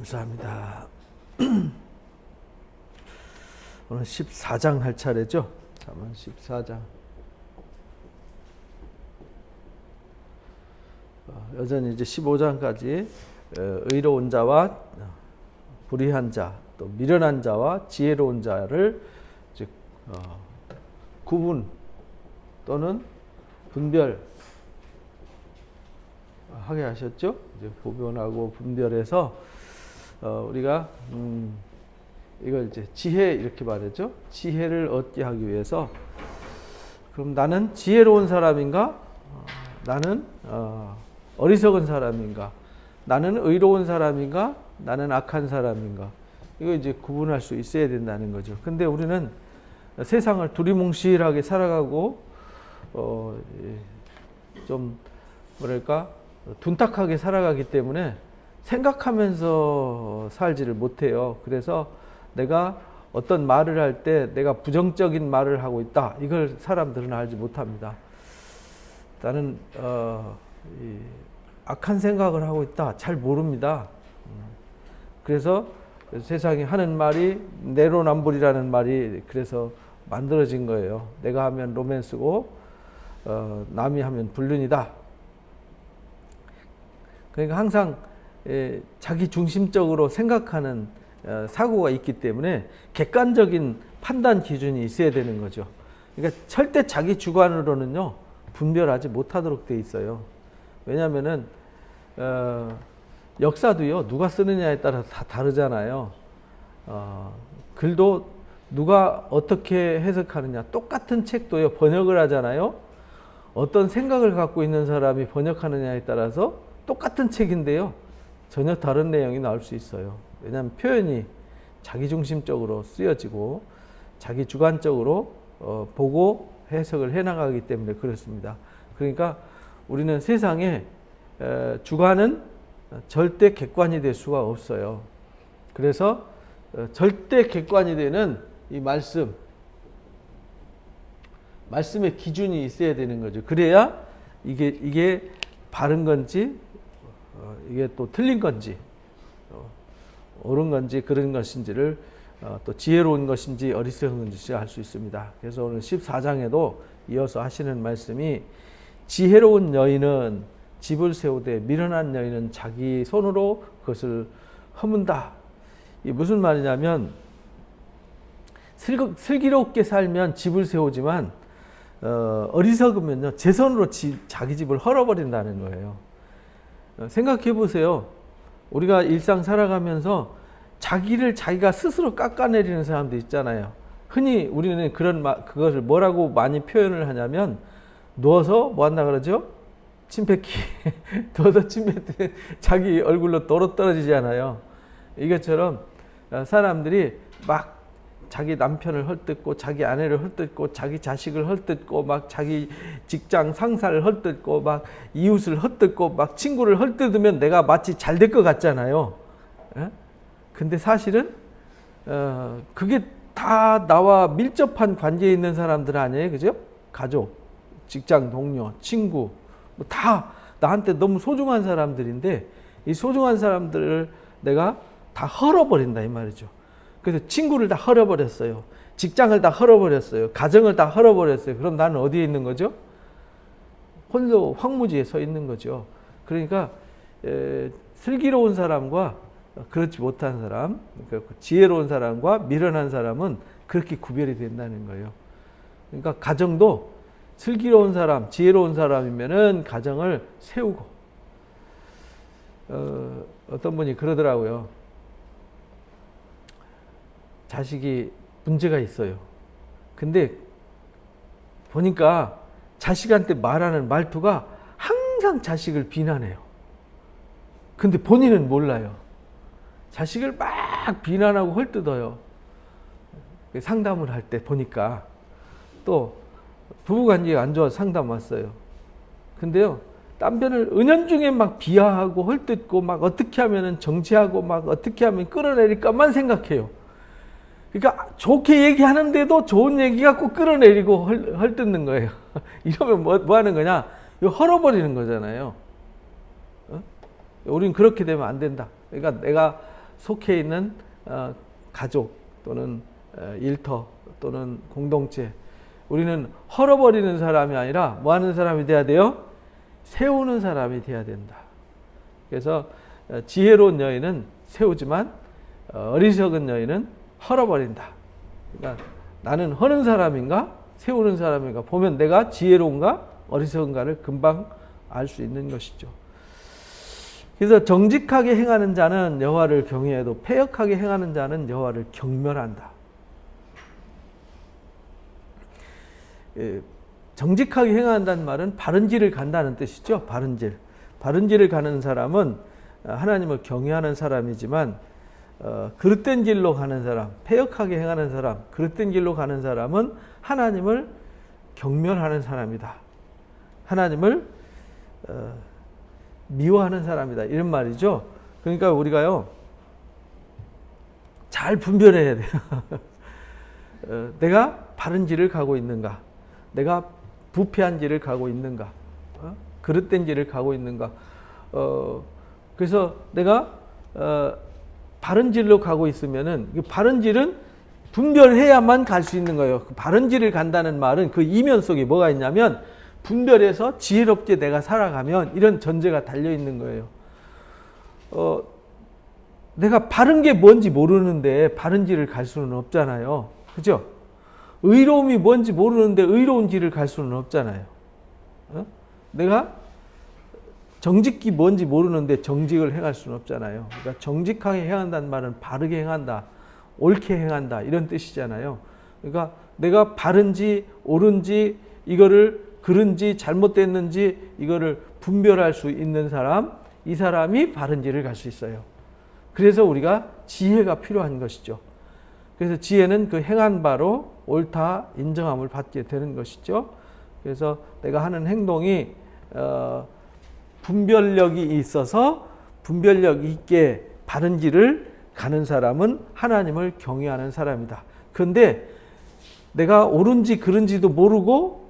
감사합니다. 오늘 14장 할 차례죠? 잠언 14장. 여전히 이제 15장까지 의로운 자와 불의한 자, 또 미련한 자와 지혜로운 자를 이제 구분 또는 분별하게 하셨죠? 이제 구분하고 분별해서 우리가 이걸 이제 지혜 이렇게 말하죠. 지혜를 얻게 하기 위해서 그럼 나는 지혜로운 사람인가? 나는 어리석은 사람인가? 나는 의로운 사람인가? 나는 악한 사람인가? 이거 이제 구분할 수 있어야 된다는 거죠. 근데 우리는 세상을 두리뭉실하게 살아가고 좀 뭐랄까 둔탁하게 살아가기 때문에 생각하면서 살지를 못해요. 그래서 내가 어떤 말을 할 때 내가 부정적인 말을 하고 있다. 이걸 사람들은 알지 못합니다. 나는 악한 생각을 하고 있다. 잘 모릅니다. 그래서 세상이 하는 말이 내로남불이라는 말이 그래서 만들어진 거예요. 내가 하면 로맨스고 남이 하면 불륜이다. 그러니까 항상 자기 중심적으로 생각하는 사고가 있기 때문에 객관적인 판단 기준이 있어야 되는 거죠. 그러니까 절대 자기 주관으로는요 분별하지 못하도록 돼 있어요. 왜냐하면은 역사도요 누가 쓰느냐에 따라서 다 다르잖아요. 글도 누가 어떻게 해석하느냐, 똑같은 책도요 번역을 하잖아요. 어떤 생각을 갖고 있는 사람이 번역하느냐에 따라서 똑같은 책인데요 전혀 다른 내용이 나올 수 있어요. 왜냐하면 표현이 자기중심적으로 쓰여지고 자기 주관적으로 보고 해석을 해나가기 때문에 그렇습니다. 그러니까 우리는 세상에 주관은 절대 객관이 될 수가 없어요. 그래서 절대 객관이 되는 이 말씀의 기준이 있어야 되는 거죠. 그래야 이게 바른 건지 이게 또 틀린 건지 옳은 건지 그런 것인지를 또 지혜로운 것인지 어리석은 것인지 알 수 있습니다. 그래서 오늘 14장에도 이어서 하시는 말씀이 지혜로운 여인은 집을 세우되 미련한 여인은 자기 손으로 그것을 허문다. 이게 무슨 말이냐면 슬기롭게 살면 집을 세우지만 어리석으면요 제 손으로 자기 집을 헐어버린다는 거예요. 생각해 보세요. 우리가 일상 살아가면서 자기를 자기가 스스로 깎아내리는 사람도 있잖아요. 흔히 우리는 그것을 뭐라고 많이 표현을 하냐면 누워서 뭐 한다 그러죠? 침뱉기. 누워서 침뱉기. 자기 얼굴로 도로 떨어지잖아요. 이것처럼 사람들이 막 자기 남편을 헐뜯고 자기 아내를 헐뜯고 자기 자식을 헐뜯고 막 자기 직장 상사를 헐뜯고 막 이웃을 헐뜯고 막 친구를 헐뜯으면 내가 마치 잘 될 것 같잖아요. 근데 사실은 그게 다 나와 밀접한 관계에 있는 사람들 아니에요, 그죠? 가족, 직장 동료, 친구 뭐 다 나한테 너무 소중한 사람들인데 이 소중한 사람들을 내가 다 헐어버린다 이 말이죠. 그래서 친구를 다 헐어버렸어요. 직장을 다 헐어버렸어요. 가정을 다 헐어버렸어요. 그럼 나는 어디에 있는 거죠? 홀로 황무지에 서 있는 거죠. 그러니까 슬기로운 사람과 그렇지 못한 사람, 지혜로운 사람과 미련한 사람은 그렇게 구별이 된다는 거예요. 그러니까 가정도 슬기로운 사람, 지혜로운 사람이면은 가정을 세우고 어떤 분이 그러더라고요. 자식이 문제가 있어요. 근데 보니까 자식한테 말하는 말투가 항상 자식을 비난해요. 근데 본인은 몰라요. 자식을 막 비난하고 헐뜯어요. 상담을 할 때 보니까 또 부부관계가 안 좋아서 상담 왔어요. 근데요 남편을 은연중에 막 비하하고 헐뜯고 막 어떻게 하면 정지하고 막 어떻게 하면 끌어내릴까만 생각해요. 그러니까 좋게 얘기하는데도 좋은 얘기 갖고 끌어내리고 헐뜯는 거예요. 이러면 뭐 하는 거냐? 이거 헐어버리는 거잖아요. 우리는 그렇게 되면 안 된다. 그러니까 내가 속해 있는 가족 또는 일터 또는 공동체, 우리는 헐어버리는 사람이 아니라 뭐 하는 사람이 돼야 돼요? 세우는 사람이 돼야 된다. 그래서 지혜로운 여인은 세우지만 어리석은 여인은 헐어버린다. 그러니까 나는 허는 사람인가 세우는 사람인가 보면 내가 지혜로운가 어리석은가를 금방 알 수 있는 것이죠. 그래서 정직하게 행하는 자는 여호와를 경외해도 패역하게 행하는 자는 여호와를 경멸한다. 정직하게 행한다는 말은 바른 길을 간다는 뜻이죠. 바른 길. 바른 길을 가는 사람은 하나님을 경외하는 사람이지만 그릇된 길로 가는 사람, 패역하게 행하는 사람, 그릇된 길로 가는 사람은 하나님을 경멸하는 사람이다. 하나님을 미워하는 사람이다. 이런 말이죠. 그러니까 우리가요, 잘 분별해야 돼요. 내가 바른 길을 가고 있는가? 내가 부패한 길을 가고 있는가? 그릇된 길을 가고 있는가? 그래서 내가 바른 길로 가고 있으면은 그 바른 길은 분별해야만 갈 수 있는 거예요. 바른 길을 간다는 말은 그 이면 속에 뭐가 있냐면 분별해서 지혜롭게 내가 살아가면 이런 전제가 달려 있는 거예요. 내가 바른 게 뭔지 모르는데 바른 길을 갈 수는 없잖아요. 그죠? 의로움이 뭔지 모르는데 의로운 길을 갈 수는 없잖아요. 내가 정직이 뭔지 모르는데 정직을 행할 수는 없잖아요. 그러니까 정직하게 행한다는 말은 바르게 행한다, 옳게 행한다 이런 뜻이잖아요. 그러니까 내가 바른지 옳은지 이거를 그른지 잘못됐는지 이거를 분별할 수 있는 사람, 이 사람이 바른 길을 갈 수 있어요. 그래서 우리가 지혜가 필요한 것이죠. 그래서 지혜는 그 행한 바로 옳다 인정함을 받게 되는 것이죠. 그래서 내가 하는 행동이 분별력이 있어서 분별력 있게 바른 길을 가는 사람은 하나님을 경외하는 사람이다. 그런데 내가 옳은지 그른지도 모르고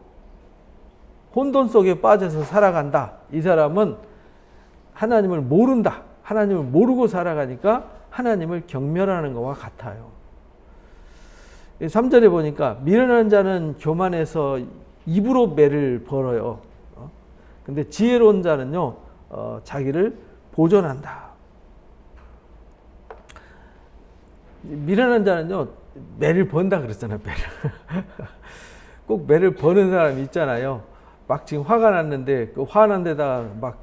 혼돈 속에 빠져서 살아간다. 이 사람은 하나님을 모른다. 하나님을 모르고 살아가니까 하나님을 경멸하는 것과 같아요. 3절에 보니까 미련한 자는 교만해서 입으로 매를 벌어요. 근데 지혜로운 자는요, 자기를 보존한다. 미련한 자는요, 매를 번다 그랬잖아요, 매를. 꼭 매를 버는 사람이 있잖아요. 막 지금 화가 났는데 그 화난 데다가 막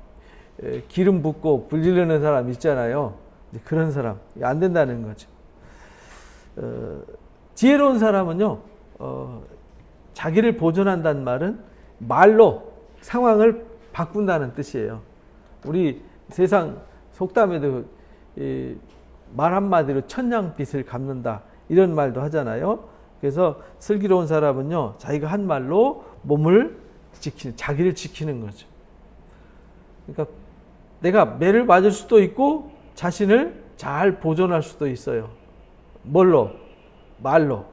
기름 붓고 불 지르는 사람 있잖아요. 그런 사람 안 된다는 거죠. 지혜로운 사람은요, 자기를 보존한다는 말은 말로 상황을 바꾼다는 뜻이에요. 우리 세상 속담에도 말 한마디로 천냥빚을 갚는다 이런 말도 하잖아요. 그래서 슬기로운 사람은요, 자기가 한 말로 몸을 지키는, 자기를 지키는 거죠. 그러니까 내가 매를 맞을 수도 있고 자신을 잘 보존할 수도 있어요. 뭘로? 말로.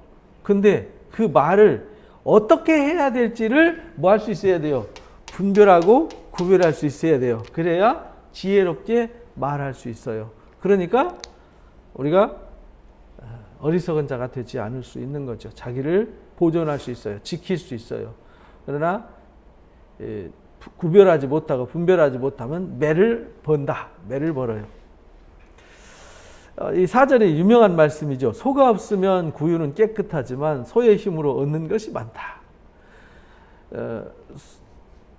근데 그 말을 어떻게 해야 될지를 뭐 할 수 있어야 돼요? 분별하고 구별할 수 있어야 돼요. 그래야 지혜롭게 말할 수 있어요. 그러니까 우리가 어리석은 자가 되지 않을 수 있는 거죠. 자기를 보존할 수 있어요. 지킬 수 있어요. 그러나 구별하지 못하고 분별하지 못하면 매를 번다. 매를 벌어요. 이 4절에 유명한 말씀이죠. 소가 없으면 구유는 깨끗하지만 소의 힘으로 얻는 것이 많다.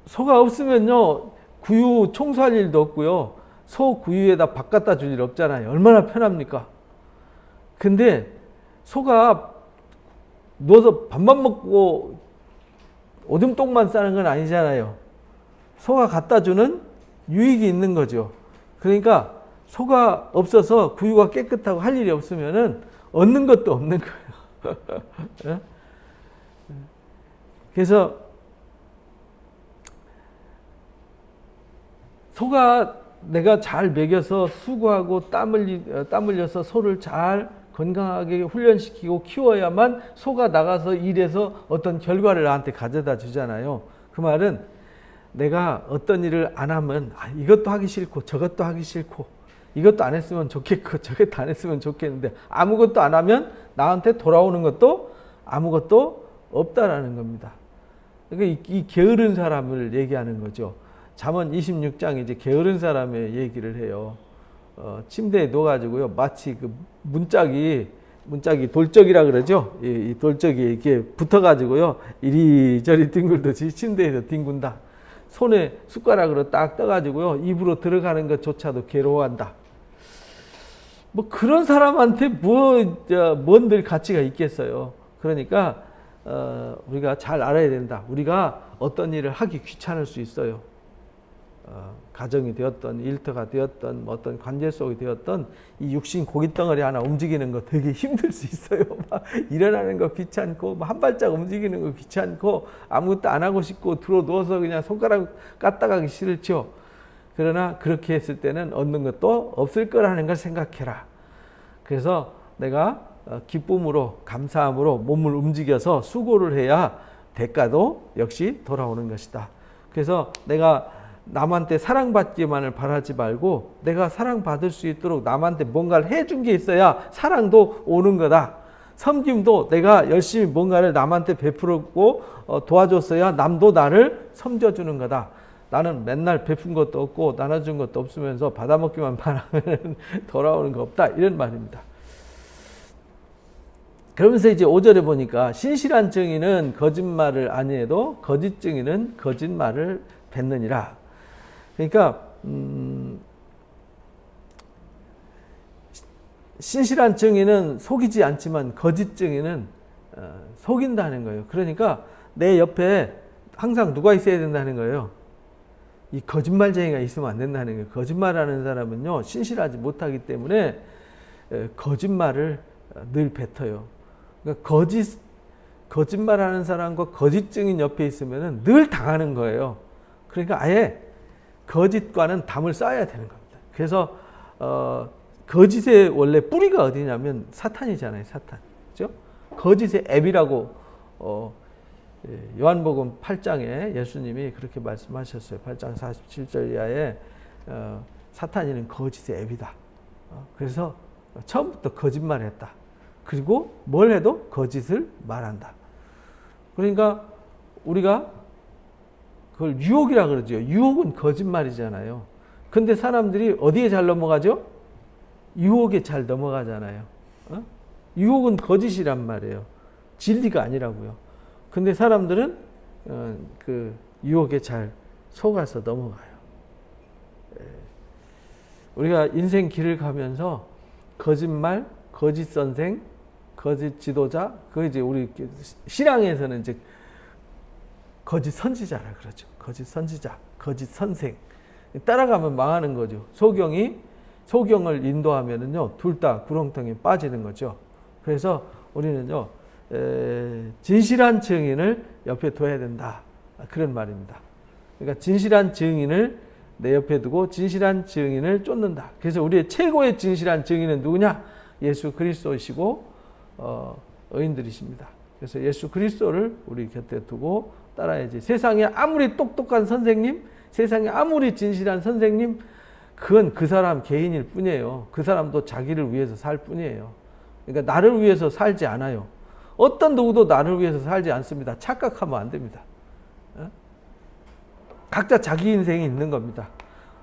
소가 없으면요, 구유 청소할 일도 없고요. 소 구유에다 밥 갖다 줄 일 없잖아요. 얼마나 편합니까? 근데 소가 누워서 밥만 먹고 오줌 똥만 싸는 건 아니잖아요. 소가 갖다 주는 유익이 있는 거죠. 그러니까 소가 없어서 구유가 깨끗하고 할 일이 없으면은 얻는 것도 없는 거예요. 그래서 소가 내가 잘 먹여서 수고하고 땀 흘려서 소를 잘 건강하게 훈련시키고 키워야만 소가 나가서 일해서 어떤 결과를 나한테 가져다 주잖아요. 그 말은 내가 어떤 일을 안 하면 이것도 하기 싫고 저것도 하기 싫고 이것도 안 했으면 좋겠고 저것도 안 했으면 좋겠는데 아무것도 안 하면 나한테 돌아오는 것도 아무것도 없다라는 겁니다. 그러니까 이 게으른 사람을 얘기하는 거죠. 잠언 26장에 이제 게으른 사람의 얘기를 해요. 침대에 누워가지고요. 마치 그 문짝이 돌적이라 그러죠. 이 돌적이 이렇게 붙어가지고요. 이리저리 뒹굴듯이 침대에서 뒹군다. 손에 숟가락으로 딱 떠가지고요. 입으로 들어가는 것조차도 괴로워한다. 뭐 그런 사람한테 뭔들 가치가 있겠어요. 그러니까 우리가 잘 알아야 된다. 우리가 어떤 일을 하기 귀찮을 수 있어요. 가정이 되었던 일터가 되었던 어떤 관계 속이 되었던 이 육신 고깃덩어리 하나 움직이는 거 되게 힘들 수 있어요. 막 일어나는 거 귀찮고 한 발짝 움직이는 거 귀찮고 아무것도 안 하고 싶고 들어 누워서 그냥 손가락 까딱 하기 싫죠. 그러나 그렇게 했을 때는 얻는 것도 없을 거라는 걸 생각해라. 그래서 내가 기쁨으로 감사함으로 몸을 움직여서 수고를 해야 대가도 역시 돌아오는 것이다. 그래서 내가 남한테 사랑받기만을 바라지 말고 내가 사랑받을 수 있도록 남한테 뭔가를 해준 게 있어야 사랑도 오는 거다. 섬김도 내가 열심히 뭔가를 남한테 베풀었고 도와줬어야 남도 나를 섬겨주는 거다. 나는 맨날 베푼 것도 없고 나눠준 것도 없으면서 받아먹기만 바라면 돌아오는 거 없다. 이런 말입니다. 그러면서 이제 5절에 보니까 신실한 증인은 거짓말을 아니해도 거짓 증인은 거짓말을 뱉느니라. 그러니까 신실한 증인은 속이지 않지만 거짓 증인은 속인다는 거예요. 그러니까 내 옆에 항상 누가 있어야 된다는 거예요. 이 거짓말쟁이가 있으면 안 된다는 거예요. 거짓말하는 사람은요 신실하지 못하기 때문에 거짓말을 늘 뱉어요. 그러니까 거짓말하는 사람과 거짓 증인 옆에 있으면 늘 당하는 거예요. 그러니까 아예 거짓과는 담을 쌓아야 되는 겁니다. 그래서 거짓의 원래 뿌리가 어디냐면 사탄이잖아요. 사탄. 그렇죠? 거짓의 앱이라고 요한복음 8장에 예수님이 그렇게 말씀하셨어요. 8장 47절 이하에 사탄이는 거짓의 앱이다. 그래서 처음부터 거짓말했다. 그리고 뭘 해도 거짓을 말한다. 그러니까 우리가 그걸 유혹이라 그러죠. 유혹은 거짓말이잖아요. 근데 사람들이 어디에 잘 넘어가죠? 유혹에 잘 넘어가잖아요. 유혹은 거짓이란 말이에요. 진리가 아니라고요. 근데 사람들은 그 유혹에 잘 속아서 넘어가요. 우리가 인생 길을 가면서 거짓말, 거짓 선생, 거짓 지도자, 그 이제 우리 신앙에서는 이제 거짓 선지자라 그러죠. 거짓 선지자, 거짓 선생. 따라가면 망하는 거죠. 소경을 인도하면은요, 둘 다 구렁텅이에 빠지는 거죠. 그래서 우리는요, 진실한 증인을 옆에 둬야 된다. 그런 말입니다. 그러니까 진실한 증인을 내 옆에 두고 진실한 증인을 쫓는다. 그래서 우리의 최고의 진실한 증인은 누구냐? 예수 그리스도이시고 의인들이십니다. 그래서 예수 그리스도를 우리 곁에 두고 따라야지. 세상에 아무리 똑똑한 선생님, 세상에 아무리 진실한 선생님, 그건 그 사람 개인일 뿐이에요. 그 사람도 자기를 위해서 살 뿐이에요. 그러니까 나를 위해서 살지 않아요. 어떤 누구도 나를 위해서 살지 않습니다. 착각하면 안 됩니다. 각자 자기 인생이 있는 겁니다.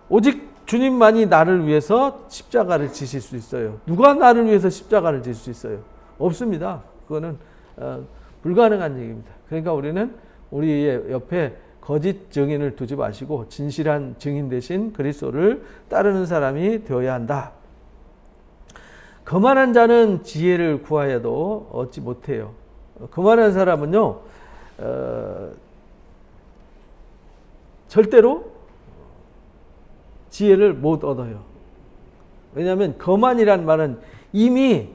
오직 주님만이 나를 위해서 십자가를 지실 수 있어요. 누가 나를 위해서 십자가를 질 수 있어요? 없습니다. 그거는 불가능한 얘기입니다. 그러니까 우리는 우리의 옆에 거짓 증인을 두지 마시고 진실한 증인 대신 그리스도를 따르는 사람이 되어야 한다. 거만한 자는 지혜를 구하여도 얻지 못해요. 거만한 사람은요, 절대로 지혜를 못 얻어요. 왜냐하면 거만이란 말은 이미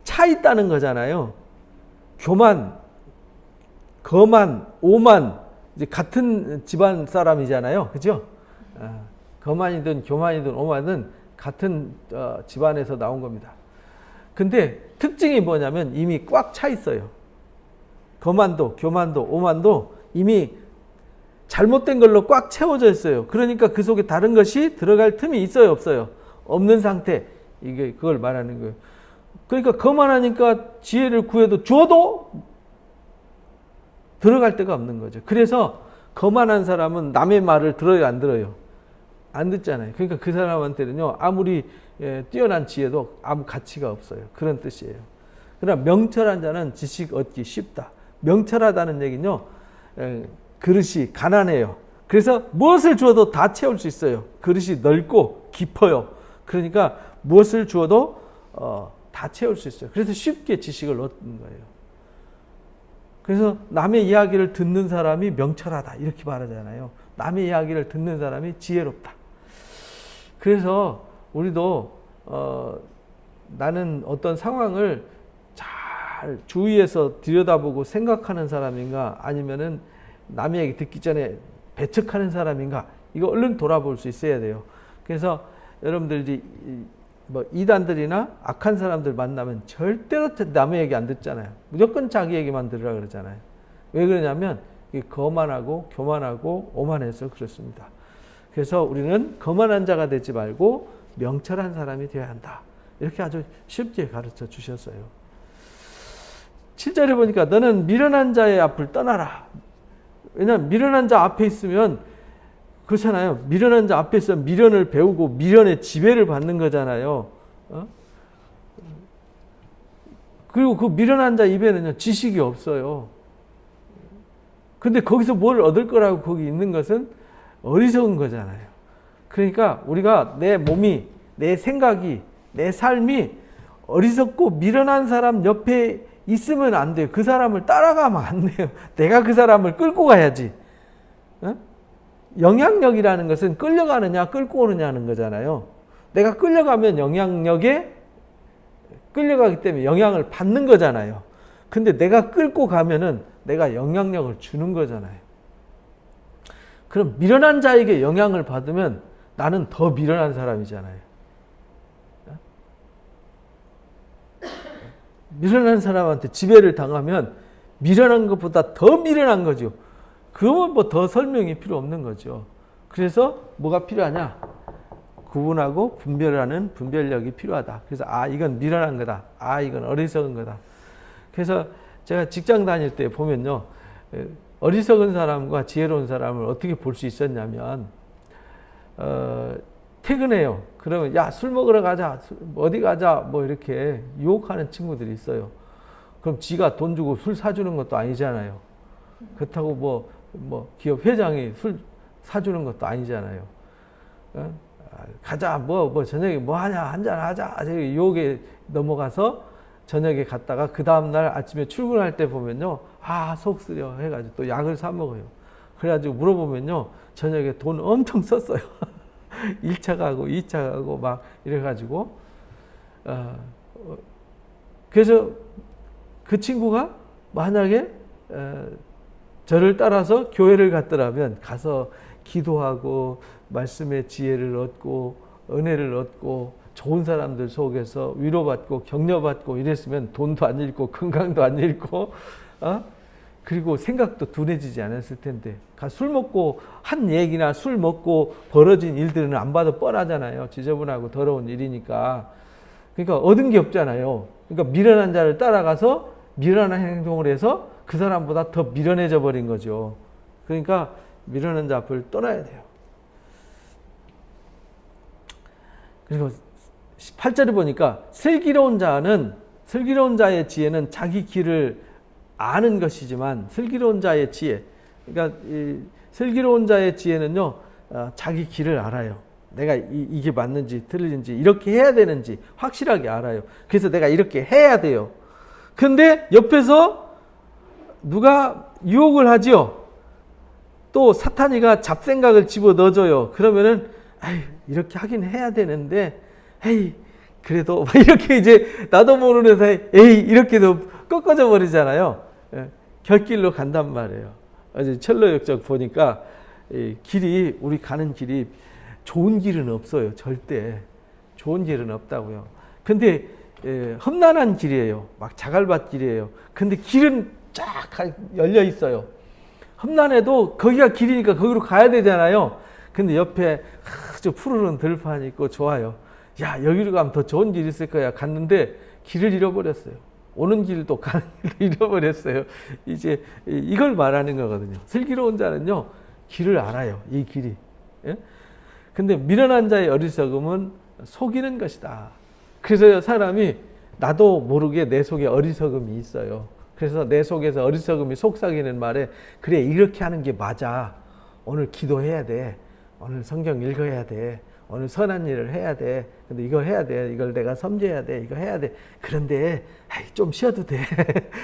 차 있다는 거잖아요. 교만, 거만, 오만, 이제 같은 집안 사람이잖아요. 그죠? 거만이든 교만이든 오만이든 같은 집안에서 나온 겁니다. 근데 특징이 뭐냐면 이미 꽉 차 있어요. 거만도, 교만도, 오만도 이미 잘못된 걸로 꽉 채워져 있어요. 그러니까 그 속에 다른 것이 들어갈 틈이 있어요, 없어요? 없는 상태. 이게 그걸 말하는 거예요. 그러니까 거만하니까 지혜를 구해도 줘도 들어갈 데가 없는 거죠. 그래서 거만한 사람은 남의 말을 들어요, 안 들어요? 안 듣잖아요. 그러니까 그 사람한테는요, 아무리 뛰어난 지혜도 아무 가치가 없어요. 그런 뜻이에요. 그러나 명철한 자는 지식 얻기 쉽다. 명철하다는 얘기는요, 그릇이 가난해요. 그래서 무엇을 주어도 다 채울 수 있어요. 그릇이 넓고 깊어요. 그러니까 무엇을 주어도 다 채울 수 있어요. 그래서 쉽게 지식을 얻는 거예요. 그래서 남의 이야기를 듣는 사람이 명철하다 이렇게 말하잖아요. 남의 이야기를 듣는 사람이 지혜롭다. 그래서 우리도 나는 어떤 상황을 잘 주위에서 들여다보고 생각하는 사람인가, 아니면은 남의 얘기 듣기 전에 배척하는 사람인가, 이거 얼른 돌아볼 수 있어야 돼요. 그래서 여러분들이 뭐 이단들이나 악한 사람들 만나면 절대로 남의 얘기 안 듣잖아요. 무조건 자기 얘기만 들으라 그러잖아요. 왜 그러냐면 거만하고 교만하고 오만해서 그렇습니다. 그래서 우리는 거만한 자가 되지 말고 명철한 사람이 되어야 한다. 이렇게 아주 쉽게 가르쳐 주셨어요. 7절에 보니까 너는 미련한 자의 앞을 떠나라. 왜냐하면 미련한 자 앞에 있으면 그렇잖아요. 미련한 자 앞에 있으면 미련을 배우고 미련의 지배를 받는 거잖아요. 그리고 그 미련한 자 입에는요, 지식이 없어요. 근데 거기서 뭘 얻을 거라고 거기 있는 것은 어리석은 거잖아요. 그러니까 우리가 내 몸이, 내 생각이, 내 삶이 어리석고 미련한 사람 옆에 있으면 안 돼요. 그 사람을 따라가면 안 돼요. 내가 그 사람을 끌고 가야지. 영향력이라는 것은 끌려가느냐 끌고 오느냐는 거잖아요. 내가 끌려가면 영향력에 끌려가기 때문에 영향을 받는 거잖아요. 근데 내가 끌고 가면은 내가 영향력을 주는 거잖아요. 그럼 미련한 자에게 영향을 받으면 나는 더 미련한 사람이잖아요. 미련한 사람한테 지배를 당하면 미련한 것보다 더 미련한 거죠. 그러면 뭐 더 설명이 필요 없는 거죠. 그래서 뭐가 필요하냐? 구분하고 분별하는 분별력이 필요하다. 그래서 이건 미련한 거다. 이건 어리석은 거다. 그래서 제가 직장 다닐 때 보면요, 어리석은 사람과 지혜로운 사람을 어떻게 볼 수 있었냐면, 퇴근해요. 그러면 야, 술 먹으러 가자, 어디 가자, 뭐 이렇게 유혹하는 친구들이 있어요. 그럼 지가 돈 주고 술 사주는 것도 아니잖아요. 그렇다고 뭐 기업 회장이 술 사주는 것도 아니잖아요. 가자, 뭐 저녁에 뭐 하냐, 한잔 하자, 유혹에 넘어가서 저녁에 갔다가 그 다음날 아침에 출근할 때 보면요, 속 쓰려 해가지고 또 약을 사 먹어요. 그래가지고 물어보면요, 저녁에 돈 엄청 썼어요. 1차 가고 2차 가고 막 이래가지고 그래서 그 친구가 만약에 저를 따라서 교회를 갔더라면 가서 기도하고 말씀의 지혜를 얻고 은혜를 얻고 좋은 사람들 속에서 위로받고 격려받고 이랬으면 돈도 안 잃고 건강도 안 잃고 그리고 생각도 둔해지지 않았을 텐데, 술 먹고 한 얘기나 술 먹고 벌어진 일들은 안 봐도 뻔하잖아요. 지저분하고 더러운 일이니까. 그러니까 얻은 게 없잖아요. 그러니까 미련한 자를 따라가서 미련한 행동을 해서 그 사람보다 더 미련해져 버린 거죠. 그러니까 미련한 자 앞을 떠나야 돼요. 그리고 8절에 보니까 슬기로운 자의 지혜는 자기 길을 아는 것이지만, 슬기로운 자의 지혜, 그러니까 이 슬기로운 자의 지혜는요, 자기 길을 알아요. 내가 이게 맞는지 틀린지, 이렇게 해야 되는지 확실하게 알아요. 그래서 내가 이렇게 해야 돼요. 근데 옆에서 누가 유혹을 하죠. 또 사탄이가 잡생각을 집어 넣어줘요. 그러면은 이렇게 하긴 해야 되는데, 그래도 이렇게 이제 나도 모르는 사이 이렇게도 꺾어져 버리잖아요. 결길로 간단 말이에요. 어제 철로역적 보니까 길이, 우리 가는 길이 좋은 길은 없어요. 절대 좋은 길은 없다고요. 근데 험난한 길이에요. 막 자갈밭 길이에요. 근데 길은 쫙 열려 있어요. 험난해도 거기가 길이니까 거기로 가야 되잖아요. 근데 옆에 아주 푸르른 들판이 있고 좋아요. 야, 여기로 가면 더 좋은 길이 있을 거야. 갔는데 길을 잃어버렸어요. 오는 길도 가는 길도 잃어버렸어요. 이제 이걸 말하는 거거든요. 슬기로운 자는요, 길을 알아요. 이 길이. 예? 근데 미련한 자의 어리석음은 속이는 것이다. 그래서 사람이 나도 모르게 내 속에 어리석음이 있어요. 그래서 내 속에서 어리석음이 속삭이는 말에, 그래, 이렇게 하는 게 맞아. 오늘 기도해야 돼. 오늘 성경 읽어야 돼. 오늘 선한 일을 해야 돼. 근데 이거 해야 돼. 이걸 내가 섬겨야 돼. 이거 해야 돼. 그런데 좀 쉬어도 돼.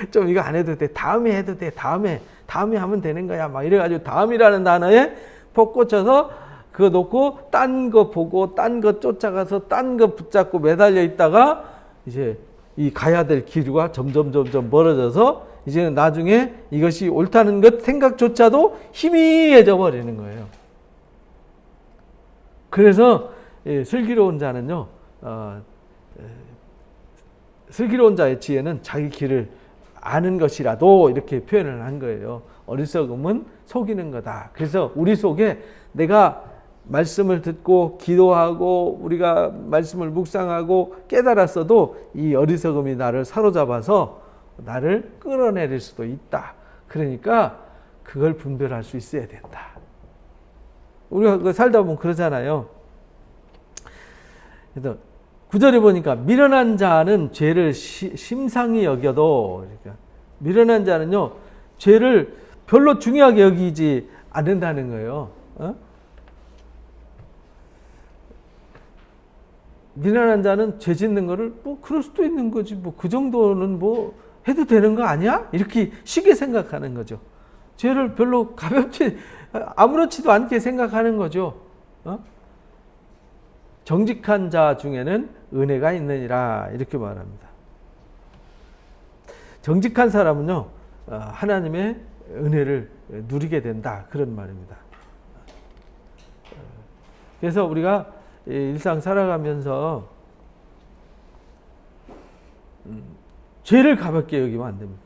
좀 이거 안 해도 돼. 다음에 해도 돼. 다음에 하면 되는 거야. 막 이래가지고 다음이라는 단어에 폭 꽂혀서 그거 놓고 딴 거 보고 딴 거 쫓아가서 딴 거 붙잡고 매달려 있다가 이제 이 가야 될 길과 점점 멀어져서 이제는 나중에 이것이 옳다는 것 생각조차도 희미해져 버리는 거예요. 그래서 슬기로운 자는요, 슬기로운 자의 지혜는 자기 길을 아는 것이라도 이렇게 표현을 한 거예요. 어리석음은 속이는 거다. 그래서 우리 속에 내가 말씀을 듣고 기도하고 우리가 말씀을 묵상하고 깨달았어도 이 어리석음이 나를 사로잡아서 나를 끌어내릴 수도 있다. 그러니까 그걸 분별할 수 있어야 된다. 우리가 살다 보면 그러잖아요. 그래서 9절에 보니까 미련한 자는 죄를 심상히 여겨도, 그러니까 미련한 자는요, 죄를 별로 중요하게 여기지 않는다는 거예요. 미련한 자는 죄 짓는 거를 뭐 그럴 수도 있는 거지, 뭐 그 정도는 뭐 해도 되는 거 아니야? 이렇게 쉽게 생각하는 거죠. 죄를 별로 가볍지 아무렇지도 않게 생각하는 거죠. 정직한 자 중에는 은혜가 있느니라, 이렇게 말합니다. 정직한 사람은요, 하나님의 은혜를 누리게 된다, 그런 말입니다. 그래서 우리가 일상 살아가면서 죄를 가볍게 여기면 안 됩니다.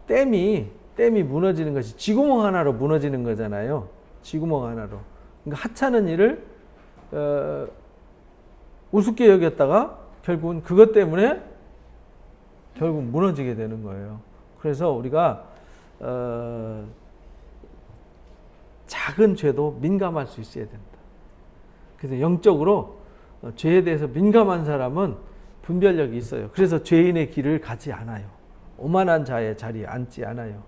댐이 무너지는 것이 쥐구멍 하나로 무너지는 거잖아요. 쥐구멍 하나로. 그러니까 하찮은 일을 우습게 여겼다가 결국은 그것 때문에 결국 무너지게 되는 거예요. 그래서 우리가 작은 죄도 민감할 수 있어야 된다. 그래서 영적으로 죄에 대해서 민감한 사람은 분별력이 있어요. 그래서 죄인의 길을 가지 않아요. 오만한 자의 자리에 앉지 않아요.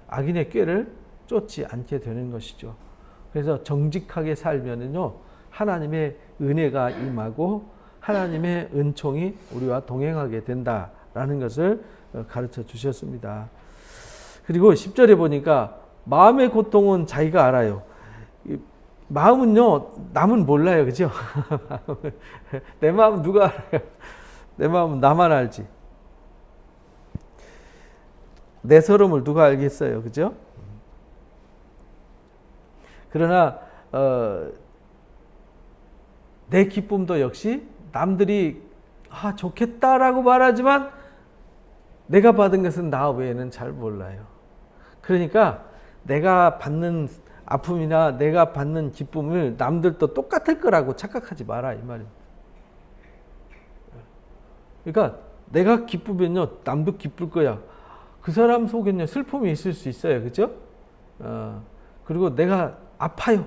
악인의 꾀를 쫓지 않게 되는 것이죠. 그래서 정직하게 살면은요, 하나님의 은혜가 임하고 하나님의 은총이 우리와 동행하게 된다라는 것을 가르쳐 주셨습니다. 그리고 10절에 보니까 마음의 고통은 자기가 알아요. 마음은요, 남은 몰라요. 그죠? 내 마음 누가 알아요? 내 마음은 나만 알지. 내 서름을 누가 알겠어요. 그죠? 그러나 내 기쁨도 역시 남들이 좋겠다라고 말하지만 내가 받은 것은 나 외에는 잘 몰라요. 그러니까 내가 받는 아픔이나 내가 받는 기쁨을 남들도 똑같을 거라고 착각하지 마라, 이 말입니다. 그러니까 내가 기쁘면요, 남도 기쁠 거야. 그 사람 속에는 슬픔이 있을 수 있어요. 그죠? 그리고 내가 아파요.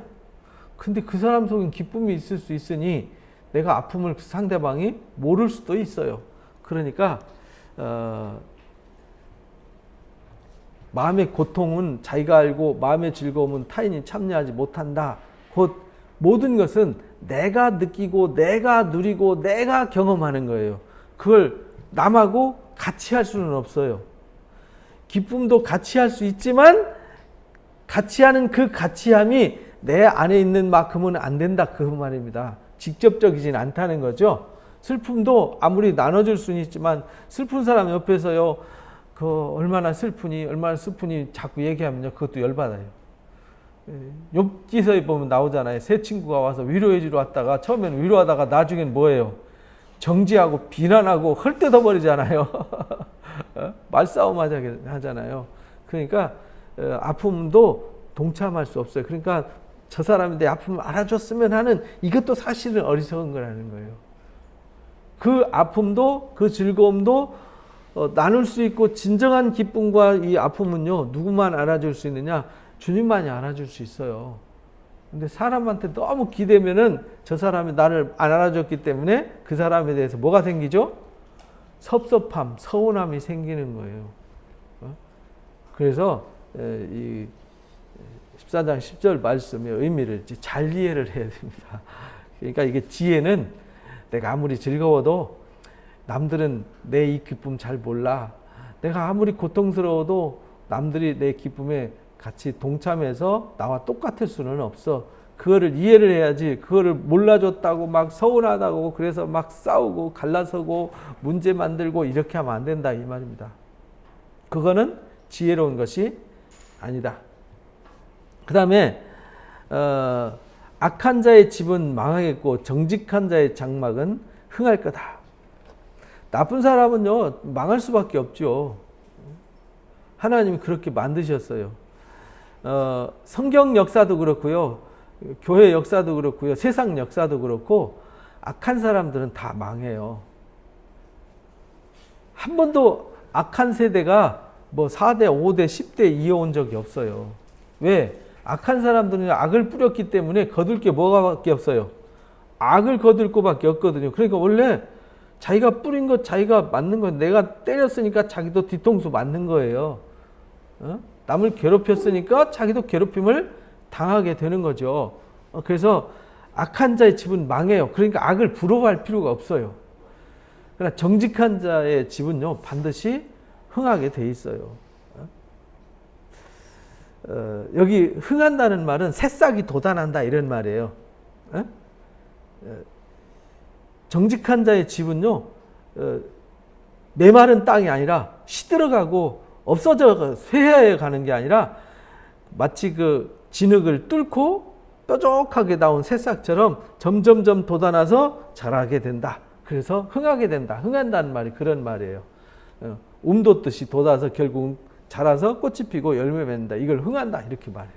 근데 그 사람 속엔 기쁨이 있을 수 있으니 내가 아픔을 상대방이 모를 수도 있어요. 그러니까 마음의 고통은 자기가 알고 마음의 즐거움은 타인이 참여하지 못한다. 곧 모든 것은 내가 느끼고 내가 누리고 내가 경험하는 거예요. 그걸 남하고 같이 할 수는 없어요. 기쁨도 같이 할 수 있지만 같이 하는 그 같이함이 내 안에 있는 만큼은 안 된다, 그 말입니다. 직접적이진 않다는 거죠. 슬픔도 아무리 나눠줄 수는 있지만 슬픈 사람 옆에서요, 얼마나 슬프니 자꾸 얘기하면요, 그것도 열받아요. 욥기서에 보면 나오잖아요. 세 친구가 와서 위로해주러 왔다가 처음에는 위로하다가 나중엔 뭐예요? 정지하고 비난하고 헐뜯어버리잖아요. 말싸움 하잖아요. 그러니까 아픔도 동참할 수 없어요. 그러니까 저 사람이 내 아픔을 알아줬으면 하는 이것도 사실은 어리석은 거라는 거예요. 그 아픔도 그 즐거움도 나눌 수 있고 진정한 기쁨과 이 아픔은요 누구만 알아줄 수 있느냐? 주님만이 알아줄 수 있어요. 근데 사람한테 너무 기대면은 저 사람이 나를 안 알아줬기 때문에 그 사람에 대해서 뭐가 생기죠? 섭섭함, 서운함이 생기는 거예요. 그래서 이 14장 10절 말씀의 의미를 잘 이해를 해야 됩니다. 그러니까 이게 지혜는 내가 아무리 즐거워도 남들은 내 이 기쁨 잘 몰라. 내가 아무리 고통스러워도 남들이 내 기쁨에 같이 동참해서 나와 똑같을 수는 없어. 그거를 이해를 해야지. 그거를 몰라줬다고 막 서운하다고 그래서 막 싸우고 갈라서고 문제 만들고 이렇게 하면 안 된다 이 말입니다. 그거는 지혜로운 것이 아니다. 그 다음에 악한 자의 집은 망하겠고 정직한 자의 장막은 흥할 거다. 나쁜 사람은요 망할 수밖에 없죠. 하나님이 그렇게 만드셨어요. 성경 역사도 그렇고요, 교회 역사도 그렇고요, 세상 역사도 그렇고 악한 사람들은 다 망해요. 한 번도 악한 세대가 뭐 4대, 5대, 10대 이어온 적이 없어요. 왜? 악한 사람들은 악을 뿌렸기 때문에 거둘 게 뭐가밖에 없어요. 악을 거둘 거밖에 없거든요. 그러니까 원래 자기가 뿌린 것, 자기가 맞는 거, 내가 때렸으니까 자기도 뒤통수 맞는 거예요. 남을 괴롭혔으니까 자기도 괴롭힘을 당하게 되는 거죠. 그래서 악한 자의 집은 망해요. 그러니까 악을 부러워할 필요가 없어요. 그러나 정직한 자의 집은요 반드시 흥하게 돼 있어요. 여기 흥한다는 말은 새싹이 돋아난다 이런 말이에요. 정직한 자의 집은요 메마른 땅이 아니라 시들어가고 없어져 쇠해해 가는 게 아니라 마치 그 진흙을 뚫고 뾰족하게 나온 새싹처럼 점점점 돋아나서 자라게 된다. 그래서 흥하게 된다. 흥한다는 말이 그런 말이에요. 돋듯이 돋아서 결국 자라서 꽃이 피고 열매 맺는다. 이걸 흥한다 이렇게 말해요.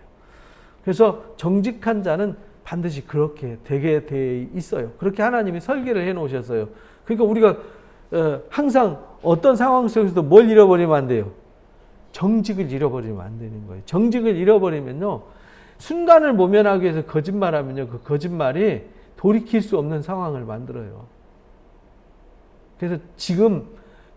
그래서 정직한 자는 반드시 그렇게 되게 돼 있어요. 그렇게 하나님이 설계를 해 놓으셨어요. 그러니까 우리가 항상 어떤 상황 속에서도 뭘 잃어버리면 안 돼요? 정직을 잃어버리면 안 되는 거예요. 정직을 잃어버리면요 순간을 모면하기 위해서 거짓말하면요 그 거짓말이 돌이킬 수 없는 상황을 만들어요. 그래서 지금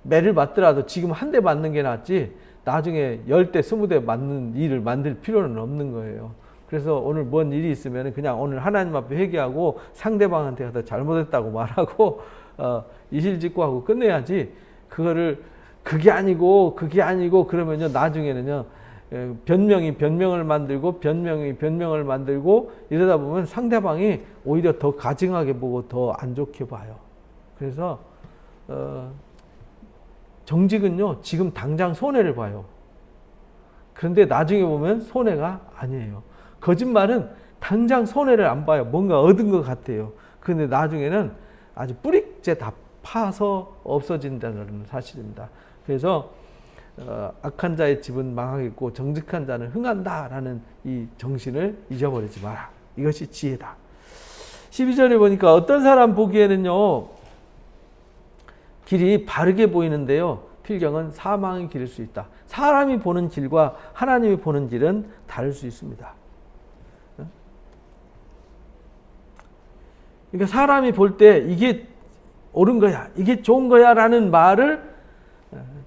매를 맞더라도 지금 한 대 맞는 게 낫지 나중에 10대, 20대 맞는 일을 만들 필요는 없는 거예요. 그래서 오늘 뭔 일이 있으면 그냥 오늘 하나님 앞에 회개하고 상대방한테 가서 잘못했다고 말하고 이실직고하고 끝내야지. 그거를 그게 아니고 그러면요 나중에는요 변명이 변명을 만들고 변명이 변명을 만들고 이러다 보면 상대방이 오히려 더 가증하게 보고 더 안 좋게 봐요. 그래서 정직은요 지금 당장 손해를 봐요. 그런데 나중에 보면 손해가 아니에요. 거짓말은 당장 손해를 안 봐요. 뭔가 얻은 것 같아요. 그런데 나중에는 아주 뿌리째 다 파서 없어진다는 사실입니다. 그래서 악한 자의 집은 망하겠고 정직한 자는 흥한다라는 이 정신을 잊어버리지 마라. 이것이 지혜다. 12절에 보니까 어떤 사람 보기에는요 길이 바르게 보이는데요 필경은 사망의 길일 수 있다. 사람이 보는 길과 하나님이 보는 길은 다를 수 있습니다. 그러니까 사람이 볼 때 이게 옳은 거야, 이게 좋은 거야 라는 말을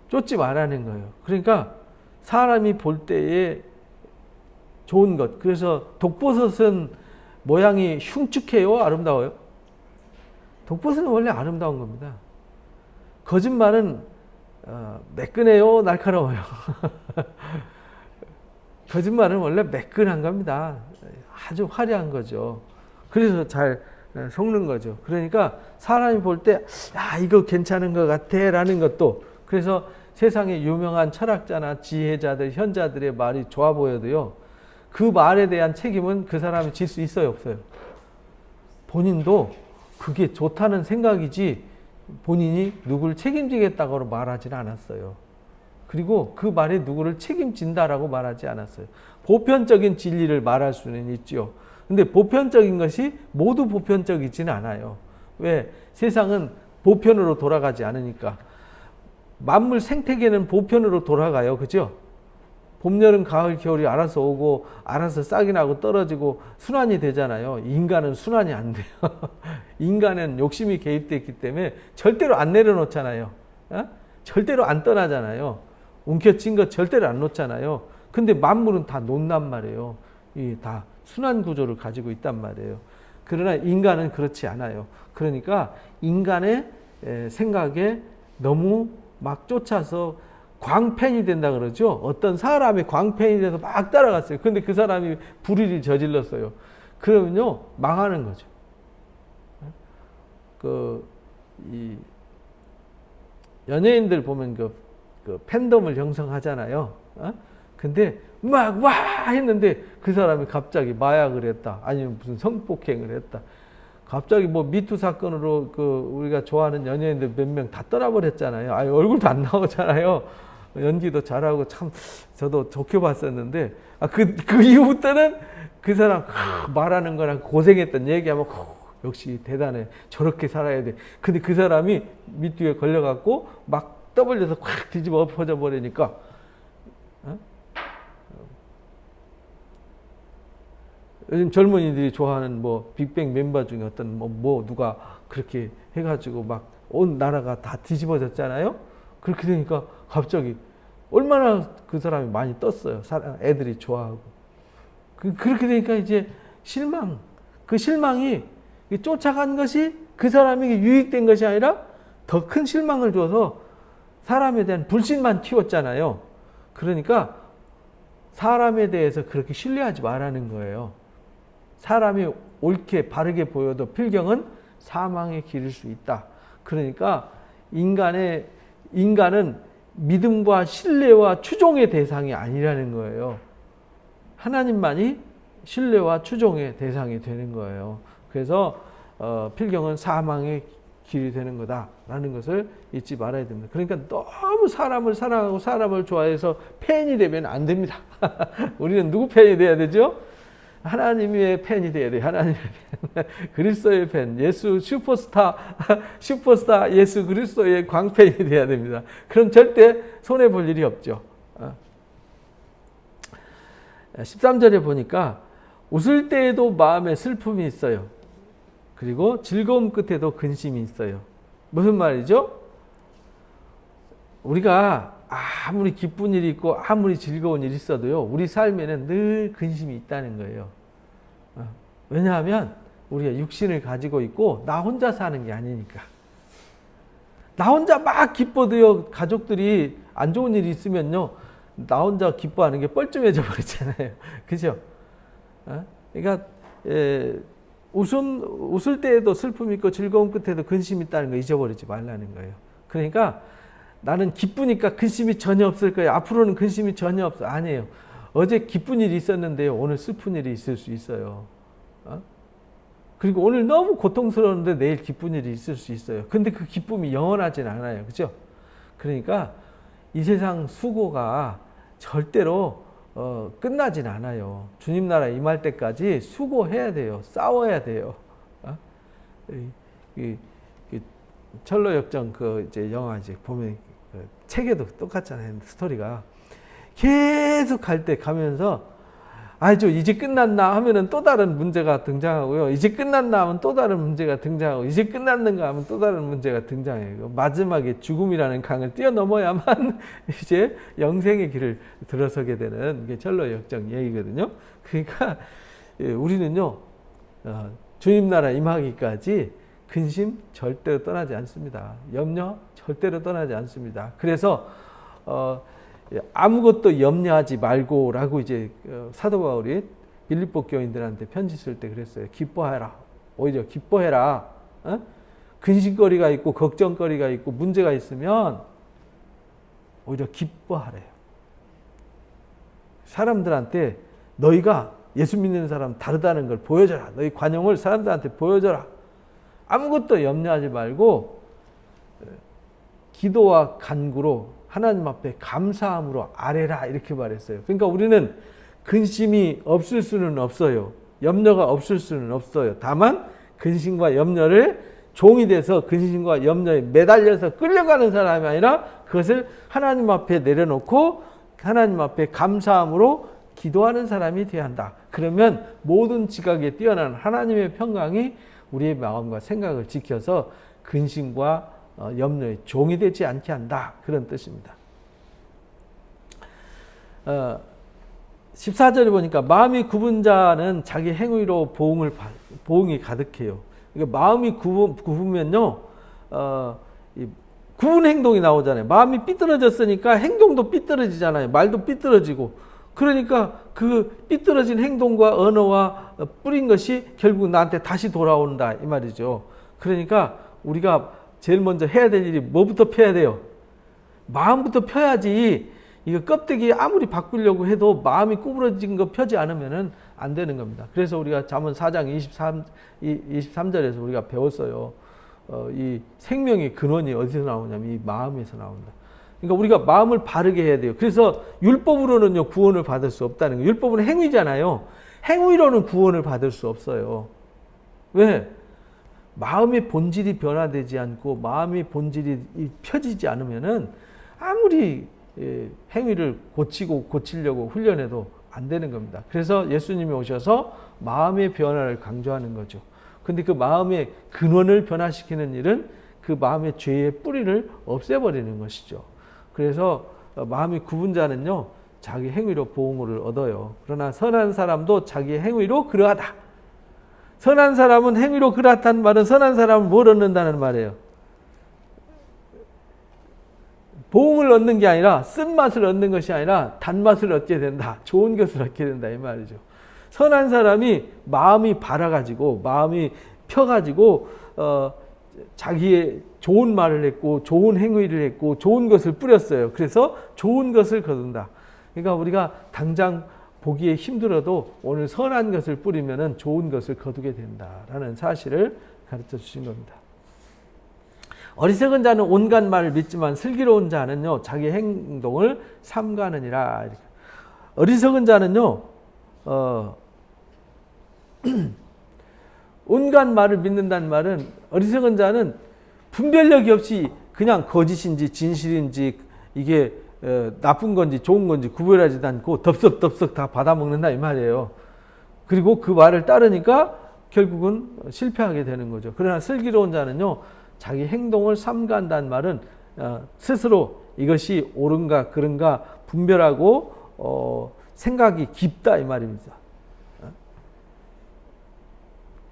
쫓지 말라는 거예요. 그러니까 사람이 볼 때에 좋은 것. 그래서 독버섯은 모양이 흉측해요? 아름다워요? 독버섯은 원래 아름다운 겁니다. 거짓말은 매끈해요? 날카로워요? 거짓말은 원래 매끈한 겁니다. 아주 화려한 거죠. 그래서 잘 속는 거죠. 그러니까 사람이 볼 때 이거 괜찮은 것 같아 라는 것도, 그래서 세상에 유명한 철학자나 지혜자들, 현자들의 말이 좋아 보여도요 그 말에 대한 책임은 그 사람이 질 수 있어요, 없어요? 본인도 그게 좋다는 생각이지 본인이 누구를 책임지겠다고 말하지는 않았어요. 그리고 그 말에 누구를 책임진다라고 말하지 않았어요. 보편적인 진리를 말할 수는 있죠. 근데 보편적인 것이 모두 보편적이지는 않아요. 왜? 세상은 보편으로 돌아가지 않으니까. 만물 생태계는 보편으로 돌아가요. 그죠? 봄, 여름, 가을, 겨울이 알아서 오고 알아서 싹이 나고 떨어지고 순환이 되잖아요. 인간은 순환이 안 돼요. 인간은 욕심이 개입됐기 때문에 절대로 안 내려놓잖아요. 어? 절대로 안 떠나잖아요. 움켜쥔 거 절대로 안 놓잖아요. 근데 만물은 다 놓는단 말이에요. 이 다 순환 구조를 가지고 있단 말이에요. 그러나 인간은 그렇지 않아요. 그러니까 인간의 생각에 너무 막 쫓아서 광팬이 된다 그러죠. 어떤 사람이 광팬이 돼서 막 따라갔어요. 근데 그 사람이 불의를 저질렀어요. 그러면요, 망하는 거죠. 이 연예인들 보면 그 팬덤을 형성하잖아요. 근데 막 와 했는데 그 사람이 갑자기 마약을 했다. 아니면 무슨 성폭행을 했다. 갑자기 뭐 미투 사건으로 우리가 좋아하는 연예인들 몇 명 다 떠나버렸잖아요. 아니, 얼굴도 안 나오잖아요. 연기도 잘하고 참 저도 좋게 봤었는데, 그 이후부터는 그 사람 말하는 거랑 고생했던 얘기하면 역시 대단해. 저렇게 살아야 돼. 근데 그 사람이 미투에 걸려갖고 막 떠벌려서 콱 뒤집어 엎어져 버리니까, 요즘 젊은이들이 좋아하는 뭐 빅뱅 멤버 중에 어떤 누가 그렇게 해가지고 막 온 나라가 다 뒤집어졌잖아요. 그렇게 되니까 갑자기 얼마나 그 사람이 많이 떴어요. 애들이 좋아하고. 그렇게 되니까 이제 실망. 그 실망이 쫓아간 것이 그 사람에게 유익된 것이 아니라 더 큰 실망을 줘서 사람에 대한 불신만 키웠잖아요. 그러니까 사람에 대해서 그렇게 신뢰하지 말라는 거예요. 사람이 옳게 바르게 보여도 필경은 사망에 기를 수 있다. 그러니까 인간은 믿음과 신뢰와 추종의 대상이 아니라는 거예요. 하나님만이 신뢰와 추종의 대상이 되는 거예요. 그래서 필경은 사망의 길이 되는 거다라는 것을 잊지 말아야 됩니다. 그러니까 너무 사람을 사랑하고 사람을 좋아해서 팬이 되면 안 됩니다. 우리는 누구 팬이 돼야 되죠? 하나님의 팬이 돼야 돼요. 하나님의 팬. 그리스도의 팬. 예수 슈퍼스타 예수 그리스도의 광팬이 돼야 됩니다. 그럼 절대 손해볼 일이 없죠. 13절에 보니까 웃을 때에도 마음에 슬픔이 있어요. 그리고 즐거움 끝에도 근심이 있어요. 무슨 말이죠? 우리가 아무리 기쁜 일이 있고 아무리 즐거운 일이 있어도요, 우리 삶에는 늘 근심이 있다는 거예요. 왜냐하면 우리가 육신을 가지고 있고 나 혼자 사는 게 아니니까. 나 혼자 막 기뻐도요, 가족들이 안 좋은 일이 있으면요, 나 혼자 기뻐하는 게 뻘쭘해져 버리잖아요. 그죠? 그러니까 웃을 때에도 슬픔이 있고 즐거움 끝에도 근심이 있다는 거 잊어버리지 말라는 거예요. 그러니까 나는 기쁘니까 근심이 전혀 없을 거예요. 앞으로는 근심이 전혀 없어. 아니에요. 어제 기쁜 일이 있었는데요, 오늘 슬픈 일이 있을 수 있어요. 그리고 오늘 너무 고통스러운데 내일 기쁜 일이 있을 수 있어요. 근데 그 기쁨이 영원하진 않아요. 그죠? 그러니까 이 세상 수고가 절대로 끝나진 않아요. 주님 나라 임할 때까지 수고해야 돼요. 싸워야 돼요. 철로 역정 이제 영화 이제 보면 책에도 똑같잖아요. 스토리가 계속 갈 때 가면서 이제 끝났나 하면은 또 다른 문제가 등장하고요. 이제 끝났나 하면 또 다른 문제가 등장하고, 이제 끝났는가 하면 또 다른 문제가 등장해요. 마지막에 죽음이라는 강을 뛰어넘어야만 이제 영생의 길을 들어서게 되는 게 철로 역정 얘기거든요. 그러니까 우리는요, 주님 나라 임하기까지 근심 절대로 떠나지 않습니다. 염려 절대로 떠나지 않습니다. 그래서 아무것도 염려하지 말고라고 이제 사도 바울이 빌립보 교인들한테 편지 쓸 때 그랬어요. 기뻐해라. 오히려 기뻐해라. 근심거리가 있고 걱정거리가 있고 문제가 있으면 오히려 기뻐하래요. 사람들한테 너희가 예수 믿는 사람 다르다는 걸 보여줘라. 너희 관용을 사람들한테 보여줘라. 아무것도 염려하지 말고 기도와 간구로 하나님 앞에 감사함으로 아뢰라, 이렇게 말했어요. 그러니까 우리는 근심이 없을 수는 없어요. 염려가 없을 수는 없어요. 다만 근심과 염려를 종이 돼서 근심과 염려에 매달려서 끌려가는 사람이 아니라 그것을 하나님 앞에 내려놓고 하나님 앞에 감사함으로 기도하는 사람이 되어야 한다. 그러면 모든 지각에 뛰어난 하나님의 평강이 우리의 마음과 생각을 지켜서 근심과 염려의 종이 되지 않게 한다. 그런 뜻입니다. 14절에 보니까 마음이 굽은 자는 자기 행위로 보응이 가득해요. 그러니까 마음이 굽으면요, 굽은 행동이 나오잖아요. 마음이 삐뚤어졌으니까 행동도 삐뚤어지잖아요. 말도 삐뚤어지고. 그러니까 그 삐뚤어진 행동과 언어와 뿌린 것이 결국 나한테 다시 돌아온다 이 말이죠. 그러니까 우리가 제일 먼저 해야 될 일이 뭐부터 펴야 돼요? 마음부터 펴야지. 이거 껍데기 아무리 바꾸려고 해도 마음이 구부러진 거 펴지 않으면 안 되는 겁니다. 그래서 우리가 잠언 4장 23절에서 우리가 배웠어요. 이 생명의 근원이 어디서 나오냐면 이 마음에서 나온다. 그러니까 우리가 마음을 바르게 해야 돼요. 그래서 율법으로는요 구원을 받을 수 없다는 거예요. 율법은 행위잖아요. 행위로는 구원을 받을 수 없어요. 왜? 마음의 본질이 변화되지 않고 마음의 본질이 펴지지 않으면은 아무리 행위를 고치려고 훈련해도 안 되는 겁니다. 그래서 예수님이 오셔서 마음의 변화를 강조하는 거죠. 근데 그 마음의 근원을 변화시키는 일은 그 마음의 죄의 뿌리를 없애버리는 것이죠. 그래서 마음이 굽은 자는요, 자기 행위로 보응을 얻어요. 그러나 선한 사람도 자기 행위로 그러하다. 선한 사람은 행위로 그렇다는 말은 선한 사람은 뭘 얻는다는 말이에요? 보응을 얻는 게 아니라 쓴맛을 얻는 것이 아니라 단맛을 얻게 된다. 좋은 것을 얻게 된다 이 말이죠. 선한 사람이 마음이 바라가지고 마음이 펴가지고 자기의 좋은 말을 했고 좋은 행위를 했고 좋은 것을 뿌렸어요. 그래서 좋은 것을 거둔다. 그러니까 우리가 당장 보기에 힘들어도 오늘 선한 것을 뿌리면 좋은 것을 거두게 된다라는 사실을 가르쳐 주신 겁니다. 어리석은 자는 온갖 말을 믿지만 슬기로운 자는요 자기 행동을 삼가느니라. 어리석은 자는요 온갖 말을 믿는다는 말은 어리석은 자는 분별력이 없이 그냥 거짓인지 진실인지 이게 나쁜 건지 좋은 건지 구별하지도 않고 덥석덥석 다 받아먹는다 이 말이에요. 그리고 그 말을 따르니까 결국은 실패하게 되는 거죠. 그러나 슬기로운 자는요 자기 행동을 삼가한다는 말은 스스로 이것이 옳은가 그른가 분별하고 생각이 깊다 이 말입니다.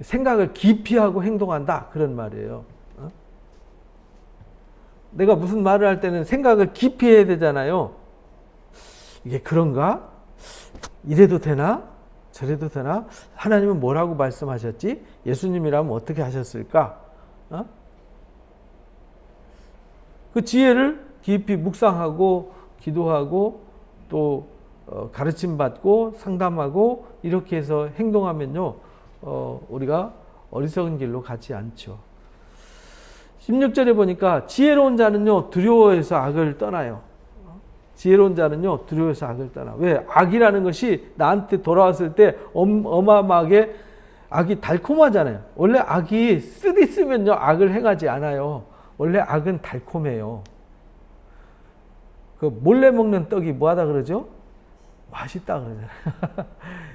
생각을 깊이 하고 행동한다 그런 말이에요. 내가 무슨 말을 할 때는 생각을 깊이 해야 되잖아요. 이게 그런가? 이래도 되나? 저래도 되나? 하나님은 뭐라고 말씀하셨지? 예수님이라면 어떻게 하셨을까? 그 지혜를 깊이 묵상하고 기도하고 또 가르침 받고 상담하고 이렇게 해서 행동하면요 우리가 어리석은 길로 가지 않죠. 16절에 보니까 지혜로운 자는요 두려워해서 악을 떠나요. 지혜로운 자는요 두려워해서 악을 떠나. 왜? 악이라는 것이 나한테 돌아왔을 때 어마어마하게 악이 달콤하잖아요. 원래 악이 쓰면요 악을 행하지 않아요. 원래 악은 달콤해요. 그 몰래 먹는 떡이 뭐하다 그러죠? 맛있다 그러잖아요.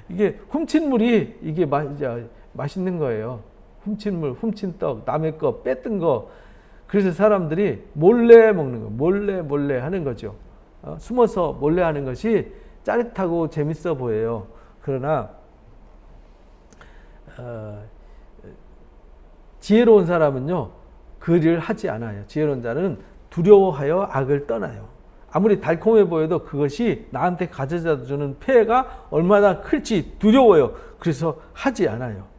이게 훔친 물이 이게 맛있는 거예요. 훔친 물, 훔친 떡, 남의 거 뺐던 거. 그래서 사람들이 몰래 먹는 거, 몰래 하는 거죠. 숨어서 몰래 하는 것이 짜릿하고 재밌어 보여요. 그러나 지혜로운 사람은요 그 일을 하지 않아요. 지혜로운 자는 두려워하여 악을 떠나요. 아무리 달콤해 보여도 그것이 나한테 가져다 주는 폐해가 얼마나 클지 두려워요. 그래서 하지 않아요.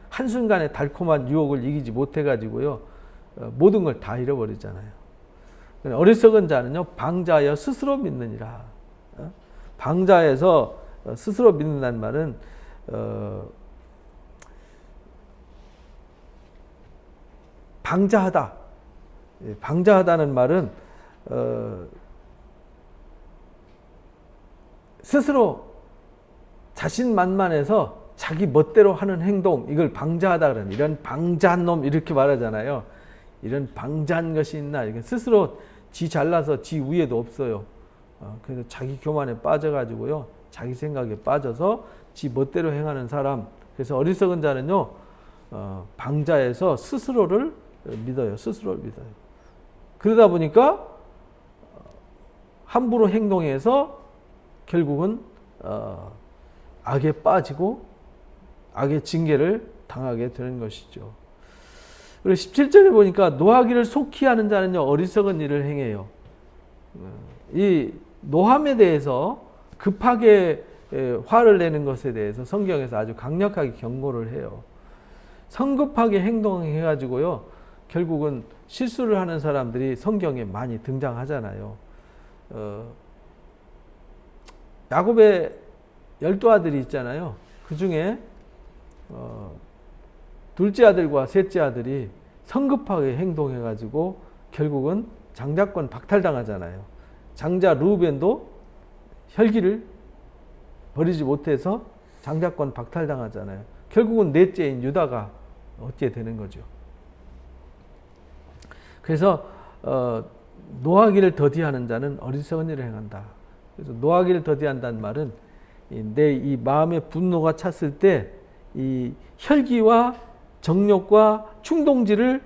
한순간에 달콤한 유혹을 이기지 못해가지고요 모든 걸 다 잃어버리잖아요. 어리석은 자는요 방자하여 스스로 믿느니라. 방자해서 스스로 믿는다는 말은 방자하다. 방자하다는 말은 스스로 자신만만해서 자기 멋대로 하는 행동, 이걸 방자하다 그러는, 이런 방자한 놈 이렇게 말하잖아요. 이런 방자한 것이 있나. 이게 스스로 지 잘나서 지 위에도 없어요. 그래서 자기 교만에 빠져가지고요, 자기 생각에 빠져서 지 멋대로 행하는 사람. 그래서 어리석은 자는요, 방자해서 스스로를 믿어요. 스스로를 믿어요. 그러다 보니까 함부로 행동해서 결국은 악에 빠지고 악의 징계를 당하게 되는 것이죠. 그리고 17절에 보니까 노하기를 속히 하는 자는요, 어리석은 일을 행해요. 이 노함에 대해서, 급하게 화를 내는 것에 대해서 성경에서 아주 강력하게 경고를 해요. 성급하게 행동해가지고요, 결국은 실수를 하는 사람들이 성경에 많이 등장하잖아요. 야곱의 12아들이 있잖아요. 그 중에 둘째 아들과 셋째 아들이 성급하게 행동해가지고 결국은 장자권 박탈당하잖아요. 장자 르우벤도 혈기를 버리지 못해서 장자권 박탈당하잖아요. 결국은 넷째인 유다가 얻게 되는 거죠. 그래서 노하기를 더디하는 자는 어리석은 일을 행한다. 그래서 노하기를 더디한다는 말은 내 이 마음의 분노가 찼을 때 이 혈기와 정욕과 충동질을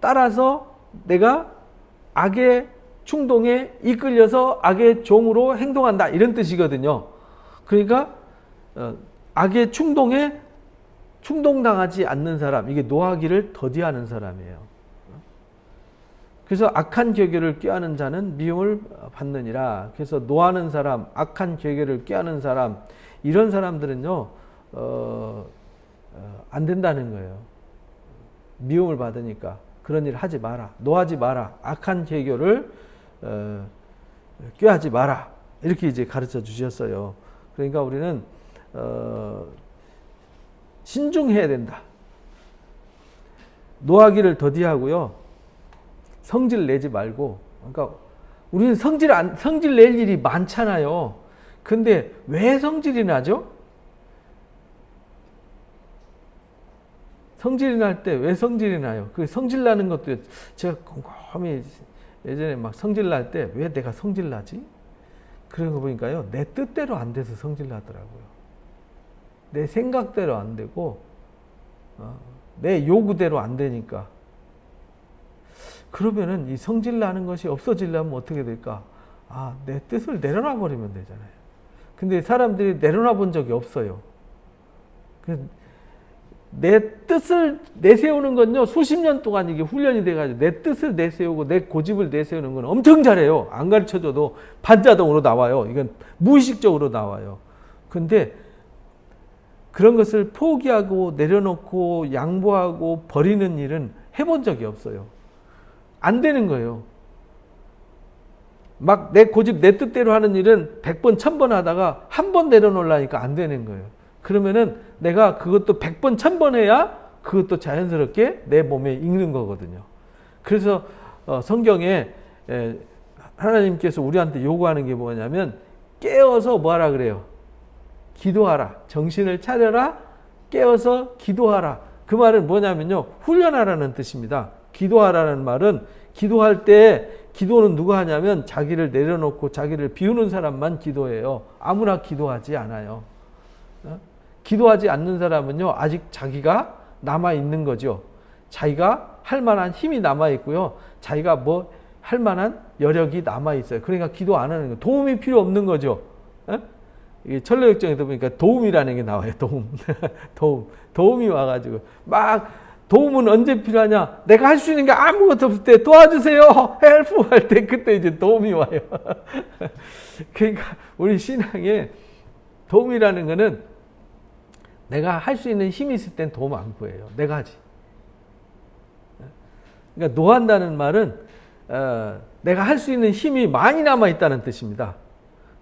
따라서 내가 악의 충동에 이끌려서 악의 종으로 행동한다, 이런 뜻이거든요. 그러니까 악의 충동에 충동당하지 않는 사람, 이게 노하기를 더디하는 사람이에요. 그래서 악한 계교를 꾀하는 자는 미움을 받느니라. 그래서 노하는 사람, 악한 계교를 꾀하는 사람, 이런 사람들은요, 안 된다는 거예요. 미움을 받으니까 그런 일 하지 마라, 노하지 마라, 악한 계교를 꾀하지 마라, 이렇게 이제 가르쳐 주셨어요. 그러니까 우리는 신중해야 된다. 노하기를 더디하고요, 성질 내지 말고. 그러니까 우리는 성질 낼 일이 많잖아요. 근데 왜 성질이 나죠? 성질이 날 때 왜 성질이 나요? 그 성질 나는 것도 제가 곰곰이 예전에 막 성질 날 때 왜 내가 성질 나지? 그런 거 보니까요, 내 뜻대로 안 돼서 성질 나더라고요. 내 생각대로 안 되고 내 요구대로 안 되니까. 그러면은 이 성질 나는 것이 없어지려면 어떻게 될까? 내 뜻을 내려놔 버리면 되잖아요. 근데 사람들이 내려놔 본 적이 없어요. 내 뜻을 내세우는 건요, 수십 년 동안 이게 훈련이 돼가지고 내 뜻을 내세우고 내 고집을 내세우는 건 엄청 잘해요. 안 가르쳐줘도 반자동으로 나와요. 이건 무의식적으로 나와요. 근데 그런 것을 포기하고 내려놓고 양보하고 버리는 일은 해본 적이 없어요. 안 되는 거예요. 막 내 고집, 내 뜻대로 하는 일은 100번, 1000번 하다가 한 번 내려놓으려니까 안 되는 거예요. 그러면은 내가 그것도 100번, 1000번 해야 그것도 자연스럽게 내 몸에 익는 거거든요. 그래서 성경에 하나님께서 우리한테 요구하는 게 뭐냐면, 깨어서 뭐하라 그래요? 기도하라. 정신을 차려라. 깨어서 기도하라. 그 말은 뭐냐면요, 훈련하라는 뜻입니다. 기도하라는 말은, 기도할 때, 기도는 누가 하냐면 자기를 내려놓고 자기를 비우는 사람만 기도해요. 아무나 기도하지 않아요. 기도하지 않는 사람은요, 아직 자기가 남아있는 거죠. 자기가 할 만한 힘이 남아있고요, 자기가 뭐 할 만한 여력이 남아있어요. 그러니까 기도 안 하는 거, 도움이 필요 없는 거죠. 이게 철로역정에도 보니까 도움이라는 게 나와요. 도움이 와가지고 막, 도움은 언제 필요하냐? 내가 할 수 있는 게 아무것도 없을 때 도와주세요, 헬프 할 때, 그때 이제 도움이 와요. 그러니까 우리 신앙에 도움이라는 거는 내가 할 수 있는 힘이 있을 땐 도움 안 구해요. 내가 하지. 그러니까 노한다는 말은 내가 할 수 있는 힘이 많이 남아있다는 뜻입니다.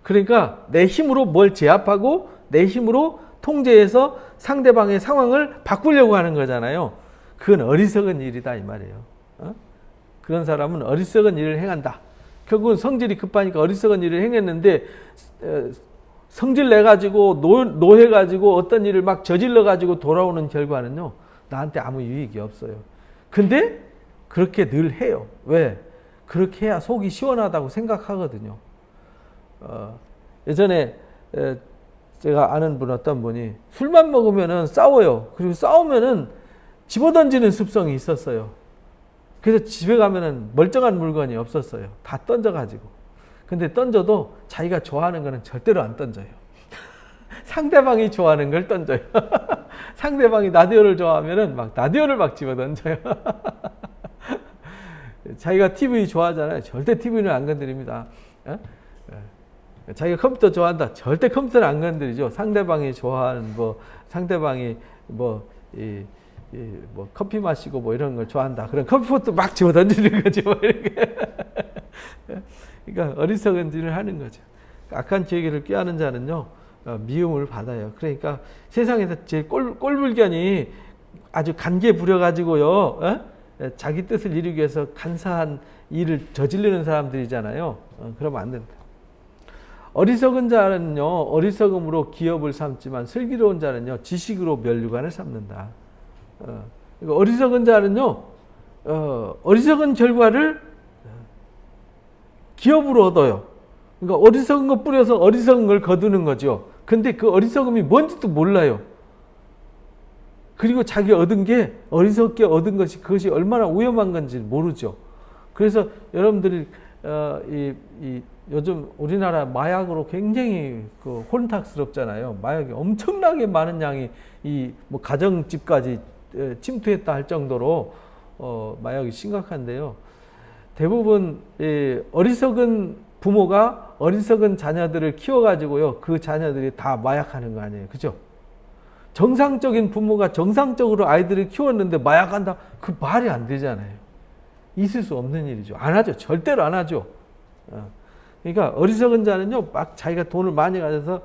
그러니까 내 힘으로 뭘 제압하고 내 힘으로 통제해서 상대방의 상황을 바꾸려고 하는 거잖아요. 그건 어리석은 일이다, 이 말이에요. 그런 사람은 어리석은 일을 행한다. 결국은 성질이 급하니까 어리석은 일을 행했는데 성질 내가지고 노해가지고 어떤 일을 막 저질러가지고 돌아오는 결과는요, 나한테 아무 유익이 없어요. 근데 그렇게 늘 해요. 왜? 그렇게 해야 속이 시원하다고 생각하거든요. 예전에 제가 아는 분, 어떤 분이 술만 먹으면은 싸워요. 그리고 싸우면은 집어던지는 습성이 있었어요. 그래서 집에 가면은 멀쩡한 물건이 없었어요. 다 던져가지고. 근데 던져도 자기가 좋아하는 거는 절대로 안 던져요. 상대방이 좋아하는 걸 던져요. 상대방이 라디오를 좋아하면은 막 라디오를 막 집어 던져요. 자기가 TV 좋아하잖아요. 절대 TV는 안 건드립니다. 자기가 컴퓨터 좋아한다. 절대 컴퓨터는 안 건드리죠. 상대방이 좋아하는 상대방이 커피 마시고 뭐 이런 걸 좋아한다. 그럼 커피포트 막 집어 던지는 거죠. 뭐 이렇게. 그러니까 어리석은 짓을 하는 거죠. 악한 계기를 꾀하는 자는요, 미움을 받아요. 그러니까 세상에서 제일 꼴불견이 아주 간계 부려가지고요, 자기 뜻을 이루기 위해서 간사한 일을 저지르는 사람들이잖아요. 그러면 안 된다. 어리석은 자는요, 어리석음으로 기업을 삼지만 슬기로운 자는요, 지식으로 면류관을 삼는다. 그러니까 어리석은 자는요, 어리석은 결과를 기업으로 얻어요. 그러니까 어리석은 거 뿌려서 어리석은 걸 거두는 거죠. 근데 그 어리석음이 뭔지도 몰라요. 그리고 자기 얻은 게, 어리석게 얻은 것이, 그것이 얼마나 위험한 건지 모르죠. 그래서 여러분들이 요즘 우리나라 마약으로 굉장히 혼탁스럽잖아요. 마약이 엄청나게 많은 양이 가정집까지 침투했다 할 정도로 마약이 심각한데요. 대부분 어리석은 부모가 어리석은 자녀들을 키워가지고요, 그 자녀들이 다 마약하는 거 아니에요. 그죠? 정상적인 부모가 정상적으로 아이들을 키웠는데 마약한다? 그 말이 안 되잖아요. 있을 수 없는 일이죠. 안 하죠. 절대로 안 하죠. 그러니까 어리석은 자는요, 막 자기가 돈을 많이 가져서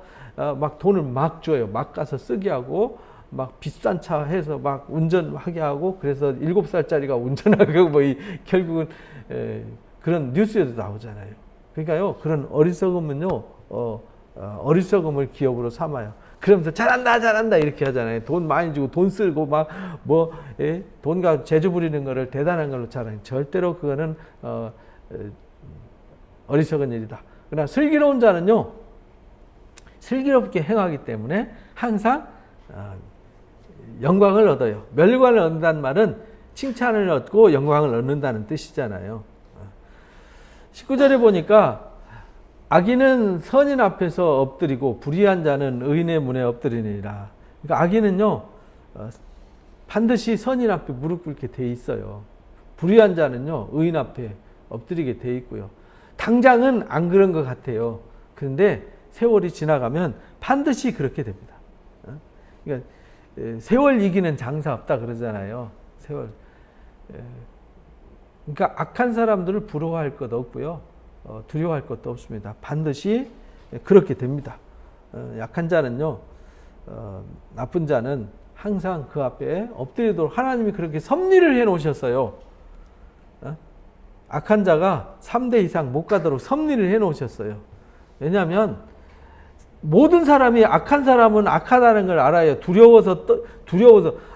막 돈을 막 줘요. 막 가서 쓰게 하고, 막 비싼 차 해서 막 운전하게 하고, 그래서 7살짜리가 운전하고 결국은 그런 뉴스에도 나오잖아요. 그러니까요, 그런 어리석음은요, 어리석음을 기업으로 삼아요. 그러면서 잘한다 이렇게 하잖아요. 돈 많이 주고 돈 쓸고 막 돈과 재주 부리는 거를 대단한 걸로 잘해요. 절대로 그거는 어리석은 일이다. 그러나 슬기로운 자는요, 슬기롭게 행하기 때문에 항상 영광을 얻어요. 멸관을 얻는다는 말은 칭찬을 얻고 영광을 얻는다는 뜻이잖아요. 19절에 보니까 악인은 선인 앞에서 엎드리고 불의한 자는 의인의 문에 엎드리니라. 그러니까 악인은요, 반드시 선인 앞에 무릎 꿇게 돼 있어요. 불의한 자는요, 의인 앞에 엎드리게 돼 있고요. 당장은 안 그런 것 같아요. 그런데 세월이 지나가면 반드시 그렇게 됩니다. 그러니까 세월 이기는 장사 없다 그러잖아요. 세월. 그러니까 악한 사람들을 부러워할 것 없고요, 두려워할 것도 없습니다. 반드시 그렇게 됩니다. 약한 자는요, 나쁜 자는 항상 그 앞에 엎드리도록 하나님이 그렇게 섭리를 해 놓으셨어요. 악한 자가 3대 이상 못 가도록 섭리를 해 놓으셨어요. 왜냐하면 모든 사람이 악한 사람은 악하다는 걸 알아요. 두려워서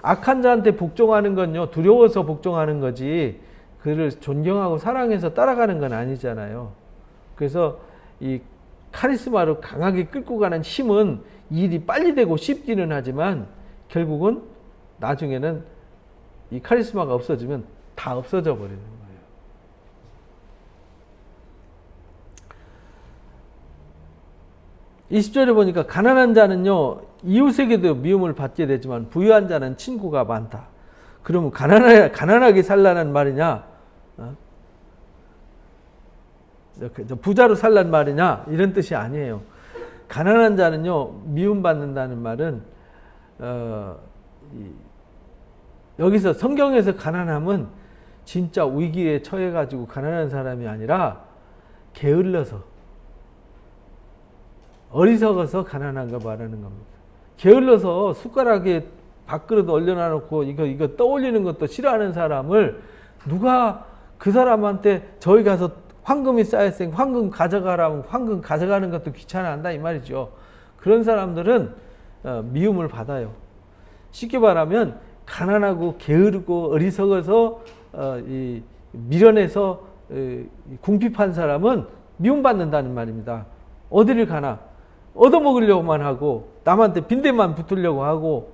악한 자한테 복종하는 건요, 두려워서 복종하는 거지 그를 존경하고 사랑해서 따라가는 건 아니잖아요. 그래서 이 카리스마로 강하게 끌고 가는 힘은 일이 빨리 되고 쉽기는 하지만 결국은 나중에는 이 카리스마가 없어지면 다 없어져 버리는 거예요. 20절에 보니까 가난한 자는요, 이웃에게도 미움을 받게 되지만 부유한 자는 친구가 많다. 그러면 가난하게 살라는 말이냐, 부자로 살란 말이냐, 이런 뜻이 아니에요. 가난한 자는요, 미움받는다는 말은 여기서 성경에서 가난함은 진짜 위기에 처해가지고 가난한 사람이 아니라 게을러서, 어리석어서 가난한 거 말하는 겁니다. 게을러서 숟가락에 밥그릇 올려놔놓고 이거 떠올리는 것도 싫어하는 사람을 누가 그 사람한테 저희 가서 황금이 쌓였으니 황금 가져가라면 황금 가져가는 것도 귀찮아 한다 이 말이죠. 그런 사람들은 미움을 받아요. 쉽게 말하면 가난하고 게으르고 어리석어서 미련해서 궁핍한 사람은 미움받는다는 말입니다. 어디를 가나 얻어먹으려고만 하고 남한테 빈대만 붙으려고 하고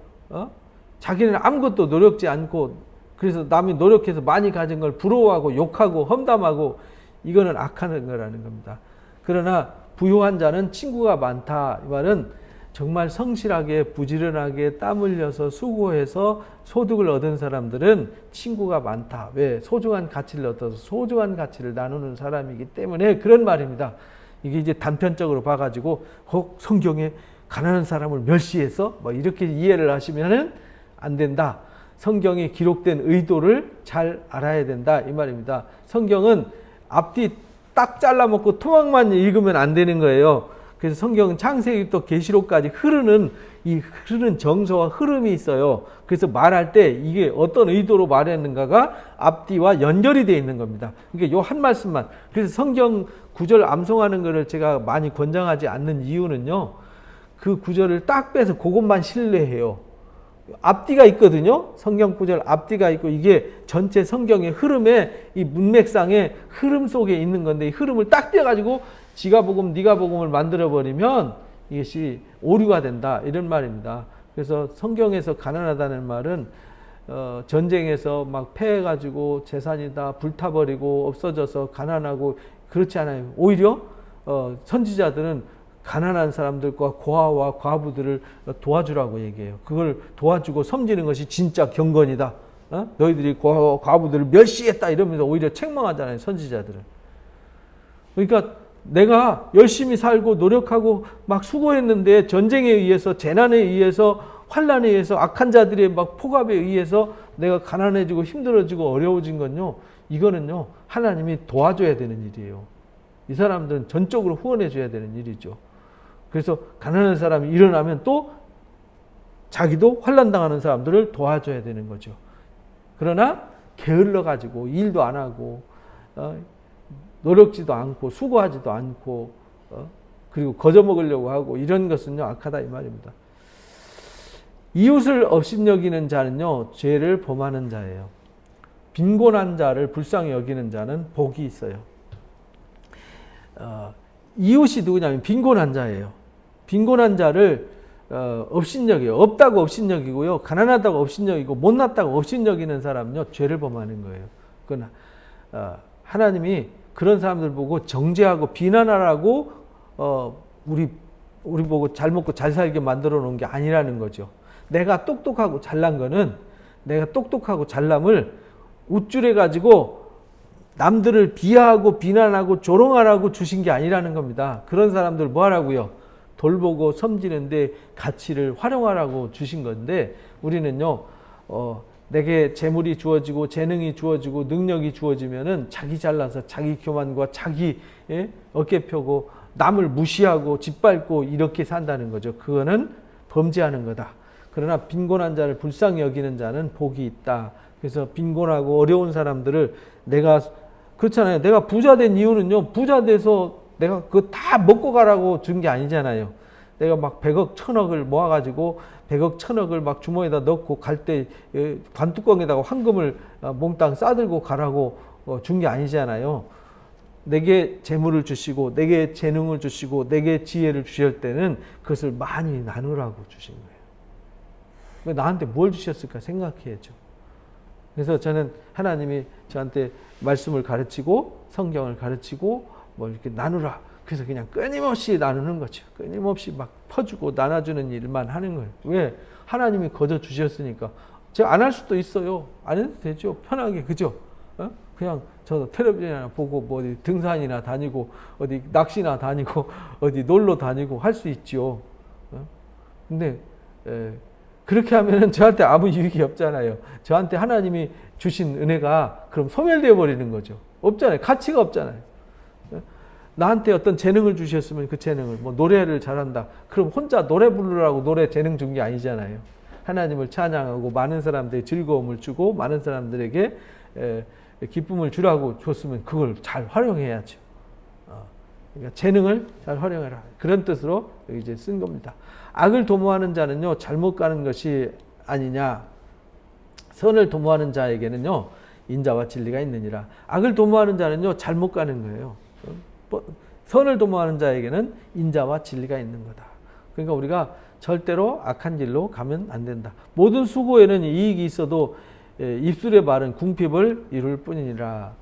자기는 아무것도 노력지 않고 그래서 남이 노력해서 많이 가진 걸 부러워하고 욕하고 험담하고 이거는 악하는 거라는 겁니다. 그러나 부유한 자는 친구가 많다. 이 말은 정말 성실하게 부지런하게 땀 흘려서 수고해서 소득을 얻은 사람들은 친구가 많다. 왜? 소중한 가치를 얻어서 소중한 가치를 나누는 사람이기 때문에 그런 말입니다. 이게 이제 단편적으로 봐가지고 성경에 가난한 사람을 멸시해서 뭐 이렇게 이해를 하시면은 안 된다. 성경에 기록된 의도를 잘 알아야 된다. 이 말입니다. 성경은 앞뒤 딱 잘라먹고 토막만 읽으면 안 되는 거예요. 그래서 성경은 창세기부터 계시록까지 흐르는 정서와 흐름이 있어요. 그래서 말할 때 이게 어떤 의도로 말했는가가 앞뒤와 연결이 되어 있는 겁니다. 그러니까 요 한 말씀만. 그래서 성경 구절 암송하는 거를 제가 많이 권장하지 않는 이유는요. 그 구절을 딱 빼서 그것만 신뢰해요. 앞뒤가 있거든요. 성경 구절 앞뒤가 있고 이게 전체 성경의 흐름에 이 문맥상의 흐름 속에 있는 건데 이 흐름을 딱 떼가지고 지가 복음 네가 복음을 만들어버리면 이것이 오류가 된다 이런 말입니다. 그래서 성경에서 가난하다는 말은 전쟁에서 막 패해가지고 재산이 다 불타버리고 없어져서 가난하고 그렇지 않아요. 오히려 선지자들은 가난한 사람들과 고아와 과부들을 도와주라고 얘기해요. 그걸 도와주고 섬기는 것이 진짜 경건이다. 너희들이 고아와 과부들을 멸시했다 이러면서 오히려 책망하잖아요. 선지자들은. 그러니까 내가 열심히 살고 노력하고 막 수고했는데 전쟁에 의해서 재난에 의해서 환난에 의해서 악한 자들의 막 폭압에 의해서 내가 가난해지고 힘들어지고 어려워진 건요. 이거는요. 하나님이 도와줘야 되는 일이에요. 이 사람들은 전적으로 후원해 줘야 되는 일이죠. 그래서 가난한 사람이 일어나면 또 자기도 환난당하는 사람들을 도와줘야 되는 거죠. 그러나 게을러 가지고 일도 안 하고 노력지도 않고 수고하지도 않고 그리고 거저먹으려고 하고 이런 것은요 악하다 이 말입니다. 이웃을 업신여기는 자는요 죄를 범하는 자예요. 빈곤한 자를 불쌍히 여기는 자는 복이 있어요. 이웃이 누구냐면 빈곤한 자예요. 빈곤한 자를 업신여겨요. 없다고 업신여기고요. 가난하다고 업신여기고 못났다고 업신여기는 사람은요. 죄를 범하는 거예요. 그건 하나님이 그런 사람들 보고 정죄하고 비난하라고 우리 보고 잘 먹고 잘 살게 만들어 놓은 게 아니라는 거죠. 내가 똑똑하고 잘난 거는 내가 똑똑하고 잘남을 우쭐해 가지고 남들을 비하하고 비난하고 조롱하라고 주신 게 아니라는 겁니다. 그런 사람들 뭐 하라고요? 돌보고 섬기는데 가치를 활용하라고 주신 건데 우리는요. 내게 재물이 주어지고 재능이 주어지고 능력이 주어지면은 자기 잘나서 자기 교만과 자기 어깨 펴고 남을 무시하고 짓밟고 이렇게 산다는 거죠. 그거는 범죄하는 거다. 그러나 빈곤한 자를 불쌍히 여기는 자는 복이 있다. 그래서 빈곤하고 어려운 사람들을 내가 그렇잖아요. 내가 부자 된 이유는요. 부자 돼서 내가 그거 다 먹고 가라고 준 게 아니잖아요. 내가 막 100억, 1000억을 모아가지고 100억, 1000억을 막 주머니에다 넣고 갈 때 관뚜껑에다가 황금을 몽땅 싸들고 가라고 준 게 아니잖아요. 내게 재물을 주시고 내게 재능을 주시고 내게 지혜를 주실 때는 그것을 많이 나누라고 주신 거예요. 나한테 뭘 주셨을까 생각해야죠. 그래서 저는 하나님이 저한테 말씀을 가르치고 성경을 가르치고 뭐 이렇게 나누라. 그래서 그냥 끊임없이 나누는 거죠. 끊임없이 막 퍼주고 나눠주는 일만 하는 거예요. 왜? 하나님이 거저 주셨으니까. 제가 안 할 수도 있어요. 안 해도 되죠. 편하게. 그죠? 그냥 저 텔레비전이나 보고 뭐 어디 등산이나 다니고 어디 낚시나 다니고 어디 놀러 다니고 할 수 있죠. 근데 그렇게 하면은 저한테 아무 유익이 없잖아요. 저한테 하나님이 주신 은혜가 그럼 소멸되어 버리는 거죠. 없잖아요. 가치가 없잖아요. 나한테 어떤 재능을 주셨으면 그 재능을 뭐 노래를 잘한다. 그럼 혼자 노래 부르라고 노래 재능 준 게 아니잖아요. 하나님을 찬양하고 많은 사람들에게 즐거움을 주고 많은 사람들에게 기쁨을 주라고 줬으면 그걸 잘 활용해야죠. 그러니까 재능을 잘 활용해라. 그런 뜻으로 여기 이제 쓴 겁니다. 악을 도모하는 자는요, 잘못 가는 것이 아니냐. 선을 도모하는 자에게는요, 인자와 진리가 있느니라. 악을 도모하는 자는요, 잘못 가는 거예요. 선을 도모하는 자에게는 인자와 진리가 있는 거다. 그러니까 우리가 절대로 악한 길로 가면 안 된다. 모든 수고에는 이익이 있어도 입술에 바른 궁핍을 이룰 뿐이니라.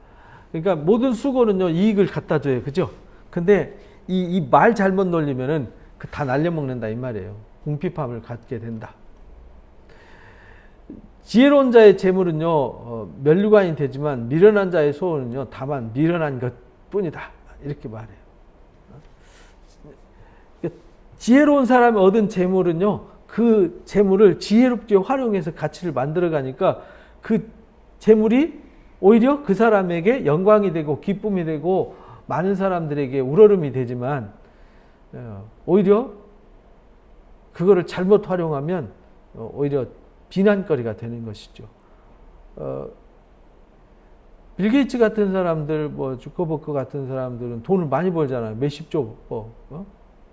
그러니까 모든 수고는요, 이익을 갖다 줘요. 그죠? 근데 이 말 잘못 놀리면은 다 날려먹는다 이 말이에요. 궁핍함을 갖게 된다. 지혜로운 자의 재물은요, 면류관이 되지만 미련한 자의 소원은요, 다만 미련한 것 뿐이다. 이렇게 말해요. 지혜로운 사람이 얻은 재물은요, 그 재물을 지혜롭게 활용해서 가치를 만들어 가니까 그 재물이 오히려 그 사람에게 영광이 되고 기쁨이 되고 많은 사람들에게 우러름이 되지만 오히려 그거를 잘못 활용하면 오히려 비난거리가 되는 것이죠. 빌 게이츠 같은 사람들, 뭐 주커버크 같은 사람들은 돈을 많이 벌잖아요. 몇십조,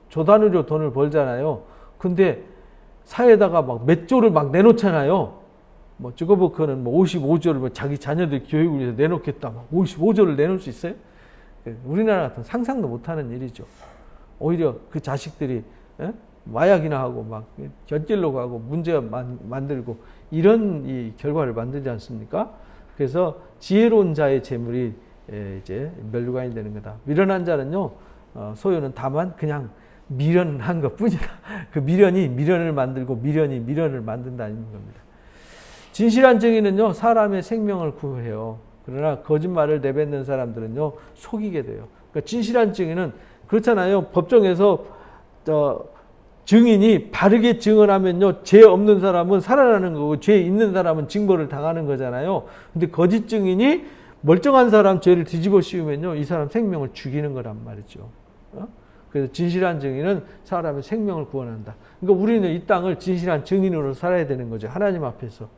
조 단위로 돈을 벌잖아요. 근데 사회에다가 막 몇 조를 막 내놓잖아요. 뭐 주커버크는 뭐 55조를 뭐 자기 자녀들 교육을 위해서 내놓겠다. 막 55조를 내놓을 수 있어요? 우리나라 같은 상상도 못하는 일이죠. 오히려 그 자식들이 마약이나 하고 막 곁길로 가고 문제가 만들고 이런 이 결과를 만들지 않습니까? 그래서 지혜로운 자의 재물이 이제 면류관이 되는 거다. 미련한 자는요, 소유는 다만 그냥 미련한 것 뿐이다. 그 미련이 미련을 만들고 미련이 미련을 만든다는 겁니다. 진실한 증인은요, 사람의 생명을 구해요. 그러나 거짓말을 내뱉는 사람들은요, 속이게 돼요. 그러니까 진실한 증인은 그렇잖아요. 법정에서 증인이 바르게 증언하면요, 죄 없는 사람은 살아나는 거고 죄 있는 사람은 징벌을 당하는 거잖아요. 근데 거짓 증인이 멀쩡한 사람 죄를 뒤집어 씌우면요, 이 사람 생명을 죽이는 거란 말이죠. 그래서 진실한 증인은 사람의 생명을 구원한다. 그러니까 우리는 이 땅을 진실한 증인으로 살아야 되는 거죠. 하나님 앞에서.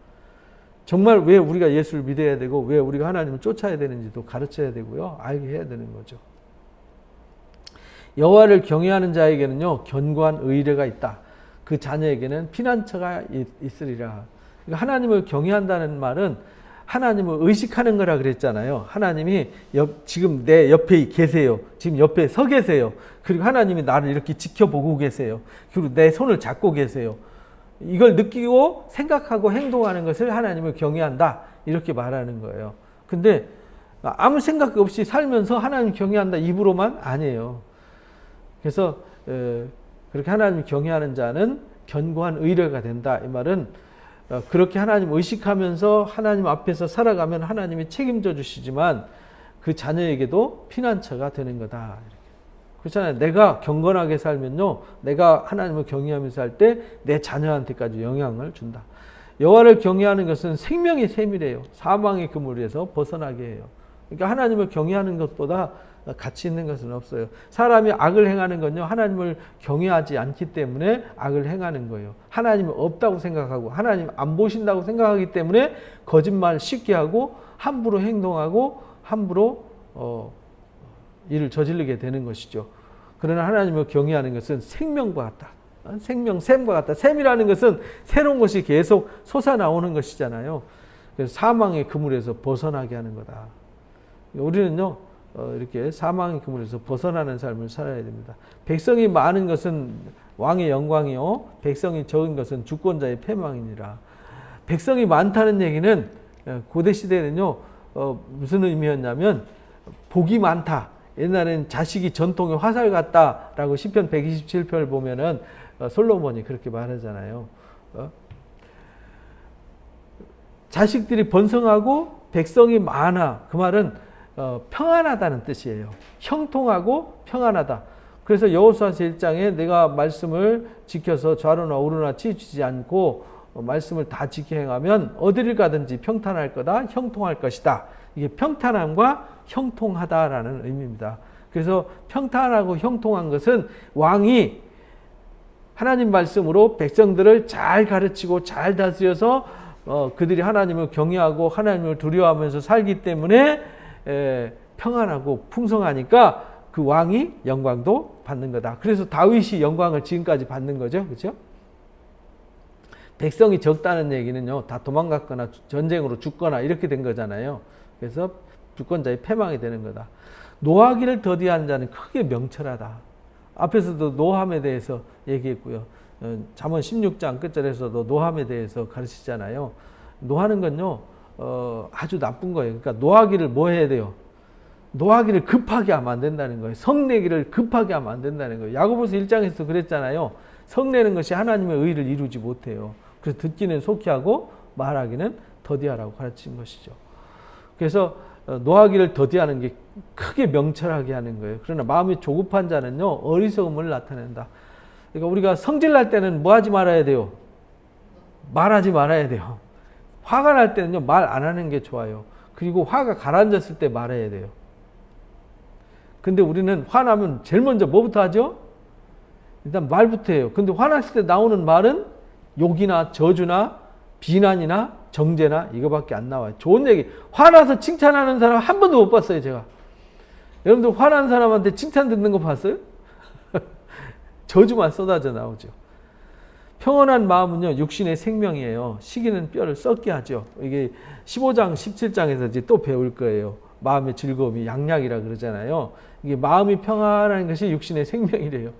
정말 왜 우리가 예수를 믿어야 되고 왜 우리가 하나님을 쫓아야 되는지도 가르쳐야 되고요. 알게 해야 되는 거죠. 여호와를 경외하는 자에게는요, 견고한 의뢰가 있다. 그 자녀에게는 피난처가 있으리라. 그러니까 하나님을 경외한다는 말은 하나님을 의식하는 거라 그랬잖아요. 하나님이 지금 내 옆에 계세요. 지금 옆에 서 계세요. 그리고 하나님이 나를 이렇게 지켜보고 계세요. 그리고 내 손을 잡고 계세요. 이걸 느끼고 생각하고 행동하는 것을 하나님을 경외한다. 이렇게 말하는 거예요. 근데 아무 생각 없이 살면서 하나님 경외한다 입으로만 아니에요. 그래서 그렇게 하나님을 경외하는 자는 견고한 의뢰가 된다. 이 말은 그렇게 하나님 의식하면서 하나님 앞에서 살아가면 하나님이 책임져 주시지만 그 자녀에게도 피난처가 되는 거다. 그렇잖아요. 내가 경건하게 살면요, 내가 하나님을 경외하면서 살 때 내 자녀한테까지 영향을 준다. 여호와를 경외하는 것은 생명의 샘이래요. 사망의 그물에서 벗어나게 해요. 그러니까 하나님을 경외하는 것보다 가치 있는 것은 없어요. 사람이 악을 행하는 건요, 하나님을 경외하지 않기 때문에 악을 행하는 거예요. 하나님이 없다고 생각하고 하나님 안 보신다고 생각하기 때문에 거짓말 쉽게 하고 함부로 행동하고 함부로 일을 저지르게 되는 것이죠. 그러나 하나님을 경외하는 것은 생명과 같다. 생명, 샘과 같다. 샘이라는 것은 새로운 것이 계속 솟아나오는 것이잖아요. 그래서 사망의 그물에서 벗어나게 하는 거다. 우리는요, 이렇게 사망의 그물에서 벗어나는 삶을 살아야 됩니다. 백성이 많은 것은 왕의 영광이요, 백성이 적은 것은 주권자의 패망이니라. 백성이 많다는 얘기는 고대 시대에는요, 무슨 의미였냐면 복이 많다. 옛날에는 자식이 전통의 화살 같다라고 시편 127편을 보면은 솔로몬이 그렇게 말하잖아요. 자식들이 번성하고 백성이 많아. 그 말은 평안하다는 뜻이에요. 형통하고 평안하다. 그래서 여호수아서 1장에 내가 말씀을 지켜서 좌로나 우로나 치우치지 않고 말씀을 다 지켜 행하면 어디를 가든지 평탄할 거다, 형통할 것이다. 이게 평탄함과 형통하다라는 의미입니다. 그래서 평탄하고 형통한 것은 왕이 하나님 말씀으로 백성들을 잘 가르치고 잘 다스려서 그들이 하나님을 경외하고 하나님을 두려워하면서 살기 때문에 평안하고 풍성하니까 그 왕이 영광도 받는 거다. 그래서 다윗이 영광을 지금까지 받는 거죠. 그렇죠? 백성이 적다는 얘기는요, 다 도망갔거나 전쟁으로 죽거나 이렇게 된 거잖아요. 그래서 주권자의 패망이 되는 거다. 노하기를 더디하는 자는 크게 명철하다. 앞에서도 노함에 대해서 얘기했고요. 잠언 16장 끝절에서도 노함에 대해서 가르치잖아요. 노하는 건요, 아주 나쁜 거예요. 그러니까 노하기를 뭐 해야 돼요? 노하기를 급하게 하면 안 된다는 거예요. 성내기를 급하게 하면 안 된다는 거예요. 야고보서 1장에서 그랬잖아요. 성내는 것이 하나님의 의를 이루지 못해요. 그래서 듣기는 속히 하고 말하기는 더디하라고 가르친 것이죠. 그래서 노하기를 더디하는 게 크게 명철하게 하는 거예요. 그러나 마음이 조급한 자는요, 어리석음을 나타낸다. 그러니까 우리가 성질날 때는 뭐 하지 말아야 돼요? 말하지 말아야 돼요. 화가 날 때는요, 말 안 하는 게 좋아요. 그리고 화가 가라앉았을 때 말해야 돼요. 근데 우리는 화나면 제일 먼저 뭐부터 하죠? 일단 말부터 해요. 근데 화났을 때 나오는 말은 욕이나 저주나 비난이나 정죄나 이거밖에 안 나와요. 좋은 얘기. 화나서 칭찬하는 사람 한 번도 못 봤어요, 제가. 여러분들 화난 사람한테 칭찬 듣는 거 봤어요? 저주만 쏟아져 나오죠. 평온한 마음은요, 육신의 생명이에요. 시기는 뼈를 썩게 하죠. 이게 15장, 17장에서 이제 또 배울 거예요. 마음의 즐거움이 양약이라 그러잖아요. 이게 마음이 평안한 것이 육신의 생명이래요.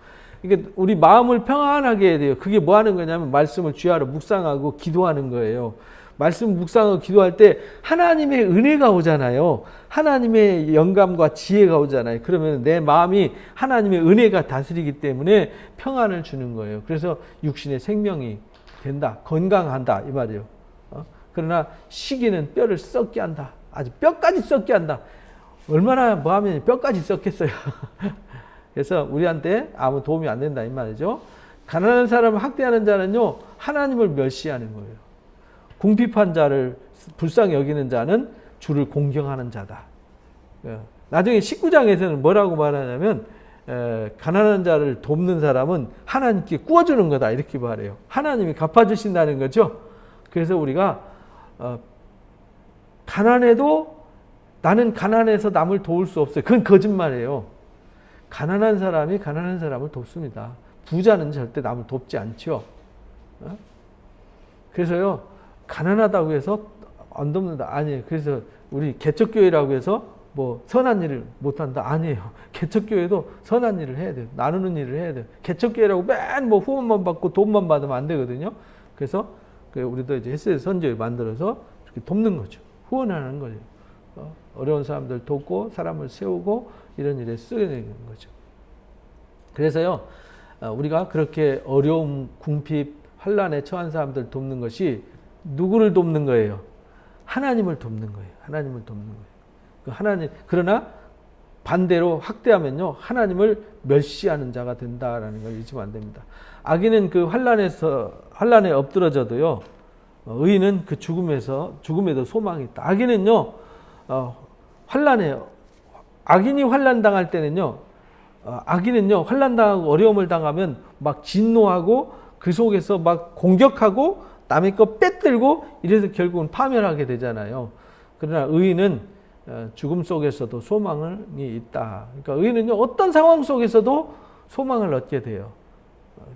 그러니까 우리 마음을 평안하게 해야 돼요. 그게 뭐 하는 거냐면 말씀을 주야로 묵상하고 기도하는 거예요. 말씀 묵상하고 기도할 때 하나님의 은혜가 오잖아요. 하나님의 영감과 지혜가 오잖아요. 그러면 내 마음이 하나님의 은혜가 다스리기 때문에 평안을 주는 거예요. 그래서 육신의 생명이 된다. 건강한다. 이 말이에요. 그러나 시기는 뼈를 썩게 한다. 아주 뼈까지 썩게 한다. 얼마나 뭐 하면 뼈까지 썩겠어요. 그래서 우리한테 아무 도움이 안 된다. 이 말이죠. 가난한 사람을 학대하는 자는요, 하나님을 멸시하는 거예요. 궁핍한 자를 불쌍히 여기는 자는 주를 공경하는 자다. 나중에 19장에서는 뭐라고 말하냐면 가난한 자를 돕는 사람은 하나님께 구워주는 거다 이렇게 말해요. 하나님이 갚아주신다는 거죠. 그래서 우리가 가난해도 나는 가난해서 남을 도울 수 없어요. 그건 거짓말이에요. 가난한 사람이 가난한 사람을 돕습니다. 부자는 절대 남을 돕지 않죠. 그래서요, 가난하다고 해서 안 돕는다. 아니에요. 그래서 우리 개척교회라고 해서 뭐 선한 일을 못한다. 아니에요. 개척교회도 선한 일을 해야 돼요. 나누는 일을 해야 돼요. 개척교회라고 맨 뭐 후원만 받고 돈만 받으면 안 되거든요. 그래서 우리도 이제 헬스 선교회 만들어서 이렇게 돕는 거죠. 후원하는 거죠. 어려운 사람들 돕고 사람을 세우고 이런 일에 쓰는 거죠. 그래서요, 우리가 그렇게 어려움, 궁핍, 환난에 처한 사람들 돕는 것이 누구를 돕는 거예요? 하나님을 돕는 거예요. 하나님을 돕는 거예요. 하나님, 그러나 반대로 학대하면요, 하나님을 멸시하는 자가 된다라는 걸 잊으면 안 됩니다. 악인은 그 환난에 엎드러져도요, 의인은 그 죽음에도 소망이 있다. 악인은요, 악인이 환난 당할 때는요, 악인은요, 환난 당하고 어려움을 당하면 막 진노하고 그 속에서 막 공격하고 남의 거 빼들고 이래서 결국은 파멸하게 되잖아요. 그러나 의인은 죽음 속에서도 소망이 있다. 그러니까 의인은요, 어떤 상황 속에서도 소망을 얻게 돼요.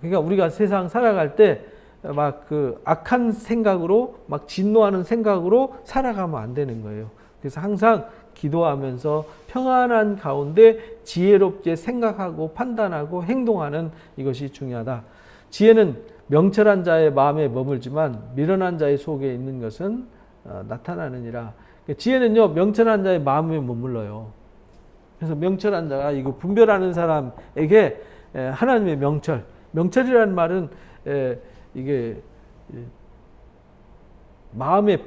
그러니까 우리가 세상 살아갈 때 막 그 악한 생각으로 막 진노하는 생각으로 살아가면 안 되는 거예요. 그래서 항상 기도하면서 평안한 가운데 지혜롭게 생각하고 판단하고 행동하는 이것이 중요하다. 지혜는 명철한 자의 마음에 머물지만 미련한 자의 속에 있는 것은 나타나느니라. 지혜는요, 명철한 자의 마음에 머물러요. 그래서 명철한 자가 이거 분별하는 사람에게 하나님의 명철이라는 말은 이게 마음이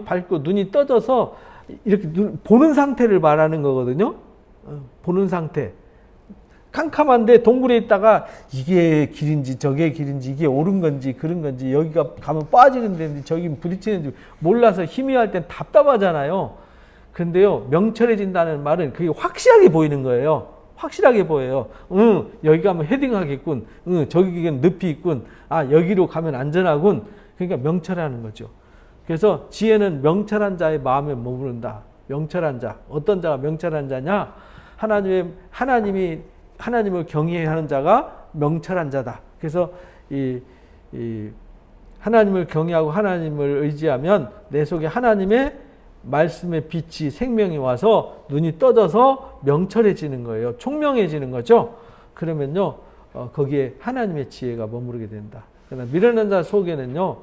밝고 눈이 떠져서 이렇게 보는 상태를 말하는 거거든요. 보는 상태. 캄캄한데 동굴에 있다가 이게 길인지 저게 길인지 이게 옳은 건지 그런 건지 여기가 가면 빠지는 데인지 저기 부딪히는지 몰라서 희미할 땐 답답하잖아요. 근데요, 명철해진다는 말은 그게 확실하게 보이는 거예요. 확실하게 보여요. 여기 가면 헤딩하겠군. 저기는 늪이 있군. 아, 여기로 가면 안전하군. 그러니까 명철하는 거죠. 그래서 지혜는 명철한 자의 마음에 머무른다. 명철한 자. 어떤 자가 명철한 자냐? 하나님을 경외하는 자가 명철한 자다. 그래서 이 하나님을 경외하고 하나님을 의지하면 내 속에 하나님의 말씀의 빛이 생명이 와서 눈이 떠져서 명철해지는 거예요. 총명해지는 거죠. 그러면요, 거기에 하나님의 지혜가 머무르게 된다. 그러나 미련한 자 속에는요,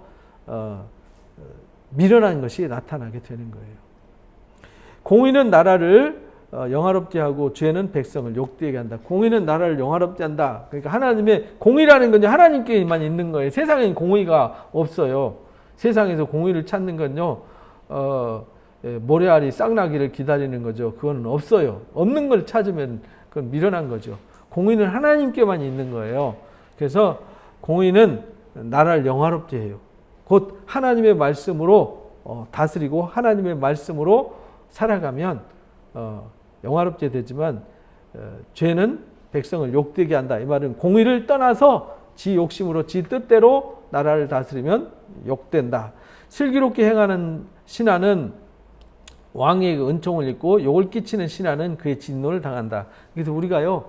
미련한 것이 나타나게 되는 거예요. 공의는 나라를 영화롭게 하고 죄는 백성을 욕되게 한다. 공의는 나라를 영화롭게 한다. 그러니까 하나님의 공의라는 건 하나님께만 있는 거예요. 세상엔 공의가 없어요. 세상에서 공의를 찾는 건요, 모래알이 싹나기를 기다리는 거죠. 그거는 없어요. 없는 걸 찾으면 그건 미련한 거죠. 공의는 하나님께만 있는 거예요. 그래서 공의는 나라를 영화롭게 해요. 곧 하나님의 말씀으로 다스리고 하나님의 말씀으로 살아가면 영화롭게 되지만 죄는 백성을 욕되게 한다. 이 말은 공의를 떠나서 지 욕심으로 지 뜻대로 나라를 다스리면 욕된다. 슬기롭게 행하는 신하는 왕의 은총을 입고 욕을 끼치는 신하는 그의 진노를 당한다. 그래서 우리가요,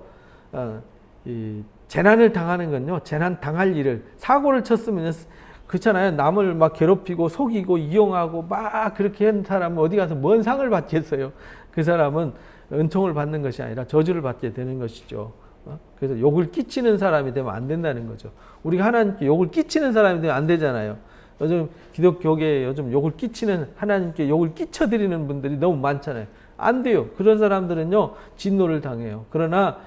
이 재난을 당하는 건요, 재난 당할 일을 사고를 쳤으면 그렇잖아요. 남을 막 괴롭히고 속이고 이용하고 막 그렇게 한 사람은 어디 가서 뭔 상을 받겠어요. 그 사람은 은총을 받는 것이 아니라 저주를 받게 되는 것이죠. 그래서 욕을 끼치는 사람이 되면 안 된다는 거죠. 우리가 하나님께 욕을 끼치는 사람이 되면 안 되잖아요. 요즘 기독교계에 요즘 욕을 끼치는, 하나님께 욕을 끼쳐드리는 분들이 너무 많잖아요. 안 돼요. 그런 사람들은요, 진노를 당해요. 그러나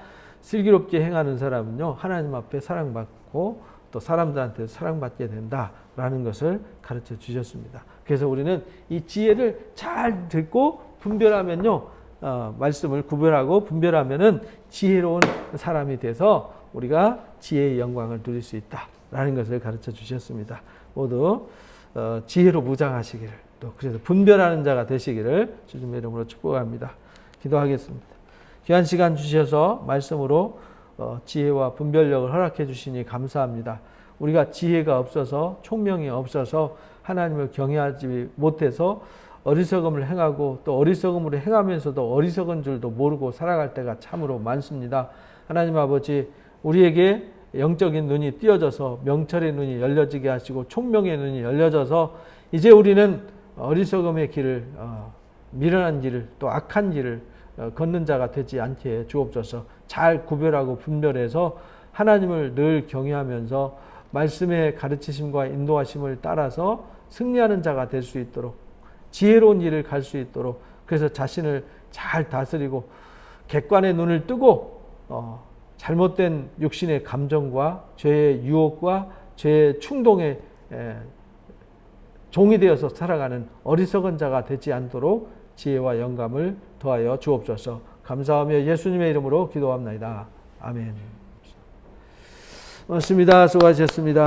슬기롭게 행하는 사람은요, 하나님 앞에 사랑받고 또 사람들한테 사랑받게 된다라는 것을 가르쳐 주셨습니다. 그래서 우리는 이 지혜를 잘 듣고 분별하면요, 말씀을 구별하고 분별하면은 지혜로운 사람이 돼서 우리가 지혜의 영광을 누릴 수 있다라는 것을 가르쳐 주셨습니다. 모두 지혜로 무장하시기를, 또 그래서 분별하는 자가 되시기를 주님의 이름으로 축복합니다. 기도하겠습니다. 귀한 시간 주셔서 말씀으로 지혜와 분별력을 허락해 주시니 감사합니다. 우리가 지혜가 없어서, 총명이 없어서 하나님을 경외하지 못해서 어리석음을 행하고 또 어리석음으로 행하면서도 어리석은 줄도 모르고 살아갈 때가 참으로 많습니다. 하나님 아버지, 우리에게 영적인 눈이 띄어져서 명철의 눈이 열려지게 하시고 총명의 눈이 열려져서 이제 우리는 어리석음의 길을, 미련한 길을, 또 악한 길을 걷는 자가 되지 않게 주옵소서. 잘 구별하고 분별해서 하나님을 늘 경외하면서 말씀의 가르치심과 인도하심을 따라서 승리하는 자가 될 수 있도록, 지혜로운 일을 갈 수 있도록, 그래서 자신을 잘 다스리고 객관의 눈을 뜨고 잘못된 육신의 감정과 죄의 유혹과 죄의 충동에 종이 되어서 살아가는 어리석은 자가 되지 않도록 지혜와 영감을 더하여 주옵소서. 감사하며 예수님의 이름으로 기도합나이다. 아멘. 고맙습니다. 수고하셨습니다.